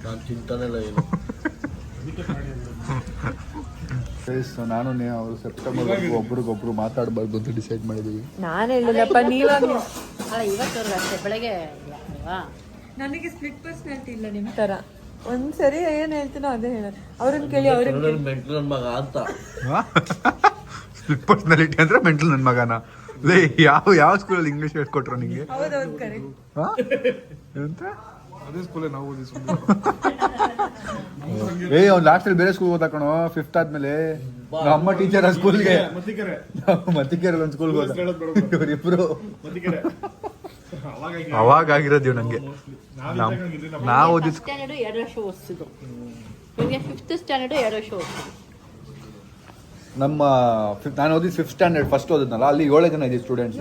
ನಾನು ಅವರು ಸೆಪ್ಟೆಂಬರ್ ಒಬ್ರಿಗೊಬ್ರು ಮಾತಾಡಬಾರ್ದು ಅಂತ ಡಿಸೈಡ್ ಮಾಡಿದೀವಿ. ನಾನು ಹೇಳಿಲ್ಲಪ್ಪ, ನೀವಾಗ ಬೆಳಗ್ಗೆ ನನಗೆ ಸ್ಪ್ಲಿಟ್ ಪರ್ಸನಾಲಿಟಿ ಇಲ್ಲ ನಿಮ್ಮ ತರ. ಒಂದ್ಸರಿ ಏನ್ ಹೇಳ್ತೀನೋ ಅದೇ ಹೇಳ. ಅವ್ರನ್ನ ಕೇಳಿ ಮೆಂಟಲ್ ಮಗ ಅಂತ. ಸ್ಪ್ಲಿಟ್ ಪರ್ಸನಾಲಿಟಿ ಅಂದ್ರೆ ಮೆಂಟಲ್ ನನ್ನ ಮಗನ? ಯಾವ ಸ್ಕೂಲಲ್ಲಿ ಇಂಗ್ಲಿಷ್ ಹೇಳ್ಕೊಟ್ರು ನಿಂಗೆ? ಹೌದೌದು ಕರೆಕ್ಟ್. ಎಂತ ಅವ್ನು ಲಾಸ್ಟಲ್ಲಿ ಬೇರೆ ಸ್ಕೂಲ್ ಓದಾ ಕಣೋ, 5th ಆದ್ಮೇಲೆ ನಮ್ಮ ಅಮ್ಮ ಟೀಚರ್ ಆ ಸ್ಕೂಲ್ಗೆ ಮತ್ತಿಕೆರೆ ಒಂದು ಸ್ಕೂಲ್ಗೆ ಹೋದ ಇವರಿಬ್ರು. ಅವಾಗ ಆಗಿರೋದು ನಂಗೆ. ನಾವು ಓದಿದ್ ಸ್ಟ್ಯಾಂಡರ್ಡ್ 2 ವರ್ಷ ಓದಿಸಿದ್ದು, ನನಗೆ 5th ಸ್ಟ್ಯಾಂಡರ್ಡ್ 2 ವರ್ಷ ಓದಿಸಿದ್ದು. ನಮ್ಮ ನಾನು ಓದಿದ್ದು 5th ಸ್ಟ್ಯಾಂಡರ್ಡ್ ಫಸ್ಟ್ ಓದಿದ್ನಲ್ಲ, ಅಲ್ಲಿ 7 ಜನ ಇದ್ದೀವಿ ಸ್ಟೂಡೆಂಟ್ಸ್.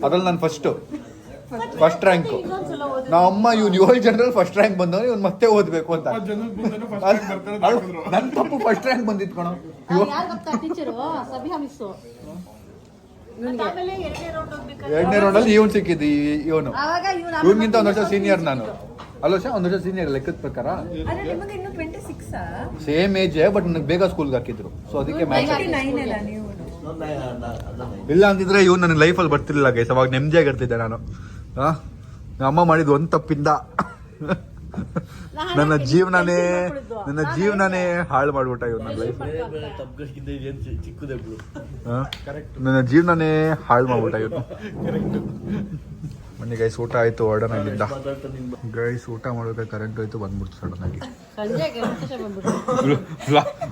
ಅದ್ರಲ್ಲಿ ನಾನು ಫಸ್ಟ್ ರ್ಯಾಂಕ್. ನಮ್ಮ ಅಮ್ಮ ಇವ್ನು 7 ಜನರಲ್ಲಿ ಫಸ್ಟ್ ರ್ಯಾಂಕ್ ಬಂದವನು, ಇವ್ನು ಮತ್ತೆ ಓದ್ಬೇಕು ಅಂತ. ನನ್ನ ತಪ್ಪು, ಫಸ್ಟ್ ರ್ಯಾಂಕ್ ಬಂದಿತ್ತು ಕಣೋ. ಯಾರು ಗೊತ್ತಾ ಟೀಚರು? ಸಬಿಹಾ ಮಿಸ್ಸು. 2ನೇ ರೌಂಡಲ್ಲಿ ಇವನು ಸಿಕ್ಕಿದ್ದು. ಇವನು ಇವನಿಗಿಂತ 1 ವರ್ಷ ಸೀನಿಯರ್ ನಾನು. ಅಲ್ಲ ಸರ್, 1 ವರ್ಷ ಸೀನಿಯರ್ ಲೆಕ್ಕದ ಪ್ರಕಾರ. ಸೇಮ್ ಏಜ್, ಬಟ್ ನನಗೆ ಬೇಗ ಸ್ಕೂಲ್ಗೆ ಹಾಕಿದ್ರು. ಸೊ ಅದಕ್ಕೆ ಇಲ್ಲ ಅಂತಿದ್ರೆ ಇವ್ನು ನನ್ನ ಲೈಫಲ್ಲಿ ಬರ್ತಿರ್ಲಿಲ್ಲ ಗೈಸ್. ಅವಾಗ ನೆಮ್ಮದಿಯಾಗಿರ್ತಿದ್ದೆ ನಾನು. ಅಮ್ಮ ಮಾಡಿದ್ದು ಒಂದು ತಪ್ಪಿಂದ ನನ್ನ ಜೀವನನೇ ಹಾಳು ಮಾಡ್ಬಿಟ್ಟ ಇವ್ರು. ನನ್ನ ಲೈಫ್ ನನ್ನ ಜೀವನನೇ ಹಾಳು ಮಾಡ್ಬಿಟ್ಟ ಇವ್ರು. ಮೊನ್ನೆ ಗೈಸ್ ಊಟ ಆಯ್ತು, ಹೊರಡೋಣ ಇಲ್ಲಿಂದ. ಗೈಸ್ ಊಟ ಮಾಡೋಕೆ ಕರೆಂಟ್ ಹೋಯ್ತು, ಬಂದ್ಬಿಡ್ತು ಸಡನ್ ಆಗಿ.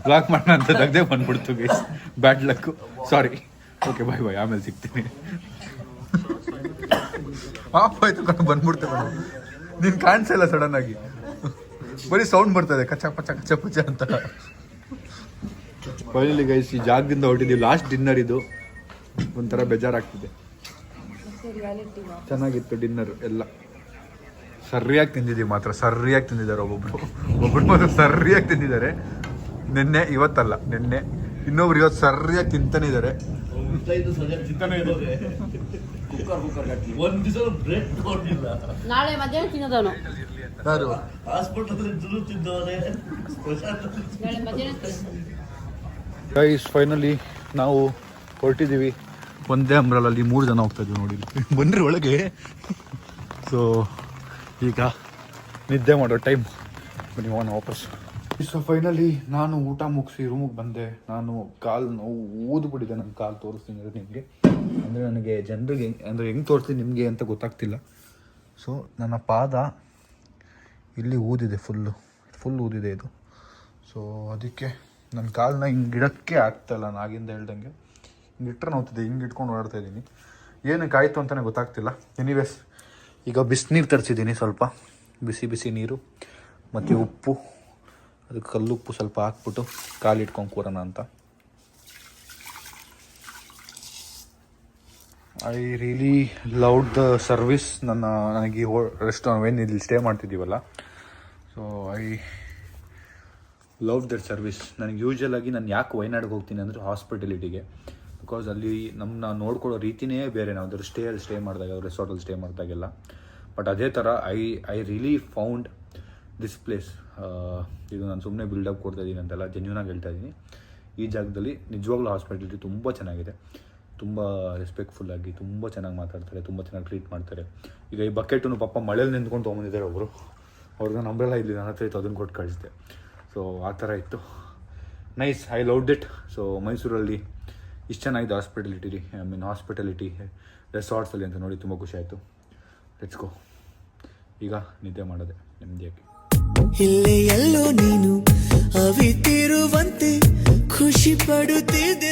ಬ್ಲಾಕ್ ಮಾಡೋಣ ಅಂತ ತೆಗ್ದೇ ಬಂದ್ಬಿಡ್ತು ಗೈಸ್. ಬ್ಯಾಡ್ ಲಕ್, ಸಾರಿ. ಓಕೆ ಬಾಯ್ ಬಾಯ್, ಆಮೇಲೆ ಸಿಗ್ತೀನಿ. ಆಫ್ ಆಯ್ತು ಕಣ, ಬಂದ್ಬಿಡ್ತೆ. ನೀನು ಕಾಣಿಸಲ್ಲ ಸಡನ್ ಆಗಿ, ಬರೀ ಸೌಂಡ್ ಬರ್ತದೆ ಕಚ್ಚ ಪಚ್ಚ ಕಚ್ಚ ಪಚ್ಚ ಅಂತ. ಫೈನಲಿ ಗೈಸ್ ಈ ಜಾಗದಿಂದ ಹೊರಟಿದ್ದೀವಿ. ಲಾಸ್ಟ್ ಡಿನ್ನರ್ ಇದು. ಒಂಥರ ಬೇಜಾರಾಗ್ತಿದೆ. ಚೆನ್ನಾಗಿತ್ತು ಡಿನ್ನರ್ ಎಲ್ಲ. ಸರಿಯಾಗಿ ತಿಂದಿದ್ದೀವಿ ಮಾತ್ರ, ಸರಿಯಾಗಿ ತಿಂದಿದ್ದಾರೆ. ಒಬ್ಬೊಬ್ರು ಮಾತ್ರ ಸರಿಯಾಗಿ ತಿಂದಿದ್ದಾರೆ. ನಿನ್ನೆ, ಇವತ್ತಲ್ಲ ನಿನ್ನೆ, ಇನ್ನೊಬ್ರು ಇವತ್ತು ಸರಿಯಾಗಿ ತಿಂತಾನೆ ಇದ್ದಾರೆ. ನಾಳೆ ಮಧ್ಯಾಹ್ನ ತಿನ್ನೋದವನು. ಯಾರು? ನಾಳೆ ಮಧ್ಯಾಹ್ನ ಗೈಸ್ ಫೈನಲಿ ನಾವು ಹೊರಟಿದ್ದೀವಿ. ಒಂದೇ ಅಂಬ್ರಲಲ್ಲಿ 3 ಜನ ಹೋಗ್ತಾ ಇದ್ವಿ ನೋಡಿ. ಬನ್ರಿ ಒಳಗೆ. ಸೊ ಈಗ ನಿದ್ದೆ ಮಾಡೋ ಟೈಮ್, ಬನ್ನಿ ಹೋಗೋಣ ವಾಪಸ್. ಸೊ ಫೈನಲಿ ನಾನು ಊಟ ಮುಗಿಸಿ ರೂಮಿಗೆ ಬಂದೆ. ನಾನು ಕಾಲು ನೋವು ಊದ್ಬಿಟ್ಟಿದೆ. ನನ್ನ ಕಾಲು ತೋರಿಸ್ತೀನಿ ನಿಮಗೆ. ಅಂದರೆ ನನಗೆ ಜನರಿಗೆ ಅಂದರೆ ಹೆಂಗೆ ತೋರಿಸ್ತೀನಿ ನಿಮಗೆ ಅಂತ ಗೊತ್ತಾಗ್ತಿಲ್ಲ. ಸೊ ನನ್ನ ಪಾದ ಇಲ್ಲಿ ಊದಿದೆ, ಫುಲ್ ಊದಿದೆ ಇದು. ಸೊ ಅದಕ್ಕೆ ನನ್ನ ಕಾಲನ್ನ ಹಿಂಗೆ ಇಡೋಕ್ಕೆ ಆಗ್ತಾಯಿಲ್ಲ. ನಾನು ಆಗಿಂದ ಹೇಳ್ದಂಗೆ ಹಿಂಗೆ ಇಟ್ಟರೆ ನೋಡ್ತಿದ್ದೆ, ಹಿಂಗೆ ಇಟ್ಕೊಂಡು ಓಡಾಡ್ತಾ ಇದ್ದೀನಿ. ಏನಕ್ಕೆ ಆಯಿತು ಅಂತಲೇ ಗೊತ್ತಾಗ್ತಿಲ್ಲ. ಎನಿವೇಸ್ ಈಗ ಬಿಸಿನೀರು ತರಿಸಿದ್ದೀನಿ, ಸ್ವಲ್ಪ ಬಿಸಿ ನೀರು ಮತ್ತು ಉಪ್ಪು, ಅದಕ್ಕೆ ಕಲ್ಲುಪ್ಪು ಸ್ವಲ್ಪ ಹಾಕ್ಬಿಟ್ಟು ಕಾಲಿಟ್ಕೊಂಡು ಕೂರೋಣ ಅಂತ. I really loved the service. ನನಗೆ ರೆಸ್ಟೋರೆಂಟ್ ಇಲ್ಲಿ ಸ್ಟೇ ಮಾಡ್ತಿದ್ದೀವಲ್ಲ, so I love that service. ನನಗೆ ಯೂಶ್ವಲಾಗಿ ನಾನು ಯಾಕೆ ವಯನಾಡಿಗೆ ಹೋಗ್ತೀನಿ ಅಂದರೆ ಹಾಸ್ಪಿಟಲಿಟಿಗೆ. ಬಿಕಾಸ್ ಅಲ್ಲಿ ನಮ್ಮನ್ನ ನೋಡ್ಕೊಳ್ಳೋ ರೀತಿಯೇ ಬೇರೆ. ನಾವು ಅದ್ರ ಸ್ಟೇ ಮಾಡಿದಾಗ, ರೆಸಾರ್ಟಲ್ಲಿ ಸ್ಟೇ ಮಾಡಿದಾಗೆಲ್ಲ. ಬಟ್ ಅದೇ ಥರ I really found this place. ಇದು ನಾನು ಸುಮ್ಮನೆ ಬಿಲ್ಡಪ್ ಕೊಡ್ತಾಯಿದ್ದೀನಿ ಅಂತೆಲ್ಲ, ಜೆನ್ಯೂನಾಗಿ ಹೇಳ್ತಾ ಇದ್ದೀನಿ. ಈ ಜಾಗದಲ್ಲಿ ನಿಜವಾಗ್ಲೂ ಹಾಸ್ಪಿಟಲಿಟಿ ತುಂಬ ಚೆನ್ನಾಗಿದೆ. ತುಂಬ ರೆಸ್ಪೆಕ್ಟ್ಫುಲ್ಲಾಗಿ ತುಂಬ ಚೆನ್ನಾಗಿ ಮಾತಾಡ್ತಾರೆ, ತುಂಬ ಚೆನ್ನಾಗಿ ಟ್ರೀಟ್ ಮಾಡ್ತಾರೆ. ಈಗ ಈ ಬಕೆಟನ್ನು ಪಾಪ ಮಳೇಲಿ ನಿಂತ್ಕೊಂಡು ತೊಗೊಂಬಂದಿದ್ದಾರೆ ಒಬ್ಬರು. ಅವ್ರಿಗೆ ನಂಬರೆಲ್ಲ ಇಲ್ಲಿ ನನ್ನ ಹತ್ರ ಇತ್ತು, ಅದನ್ನು ಕೊಟ್ಟು ಕಳಿಸಿದೆ. ಸೊ ಆ ಥರ ಇತ್ತು. Nice, I loved it. So ಮೈಸೂರಲ್ಲಿ ಇಷ್ಟು ಚೆನ್ನಾಗಿದೆ ಹಾಸ್ಪಿಟಲಿಟಿ ರೆಸಾರ್ಟ್ಸಲ್ಲಿ ಅಂತ ನೋಡಿ ತುಂಬ ಖುಷಿ ಆಯಿತು. Let's go. ಈಗ ನಿದ್ದೆ ಮಾಡೋದೆ ನೆಮ್ಮದಿಯಾಗಿ. ಇಲ್ಲೇ ಎಲ್ಲೋ ನೀನು ಅವಿತಿರುವಂತೆ ಖುಷಿ ಪಡುತ್ತಿದ್ದೆ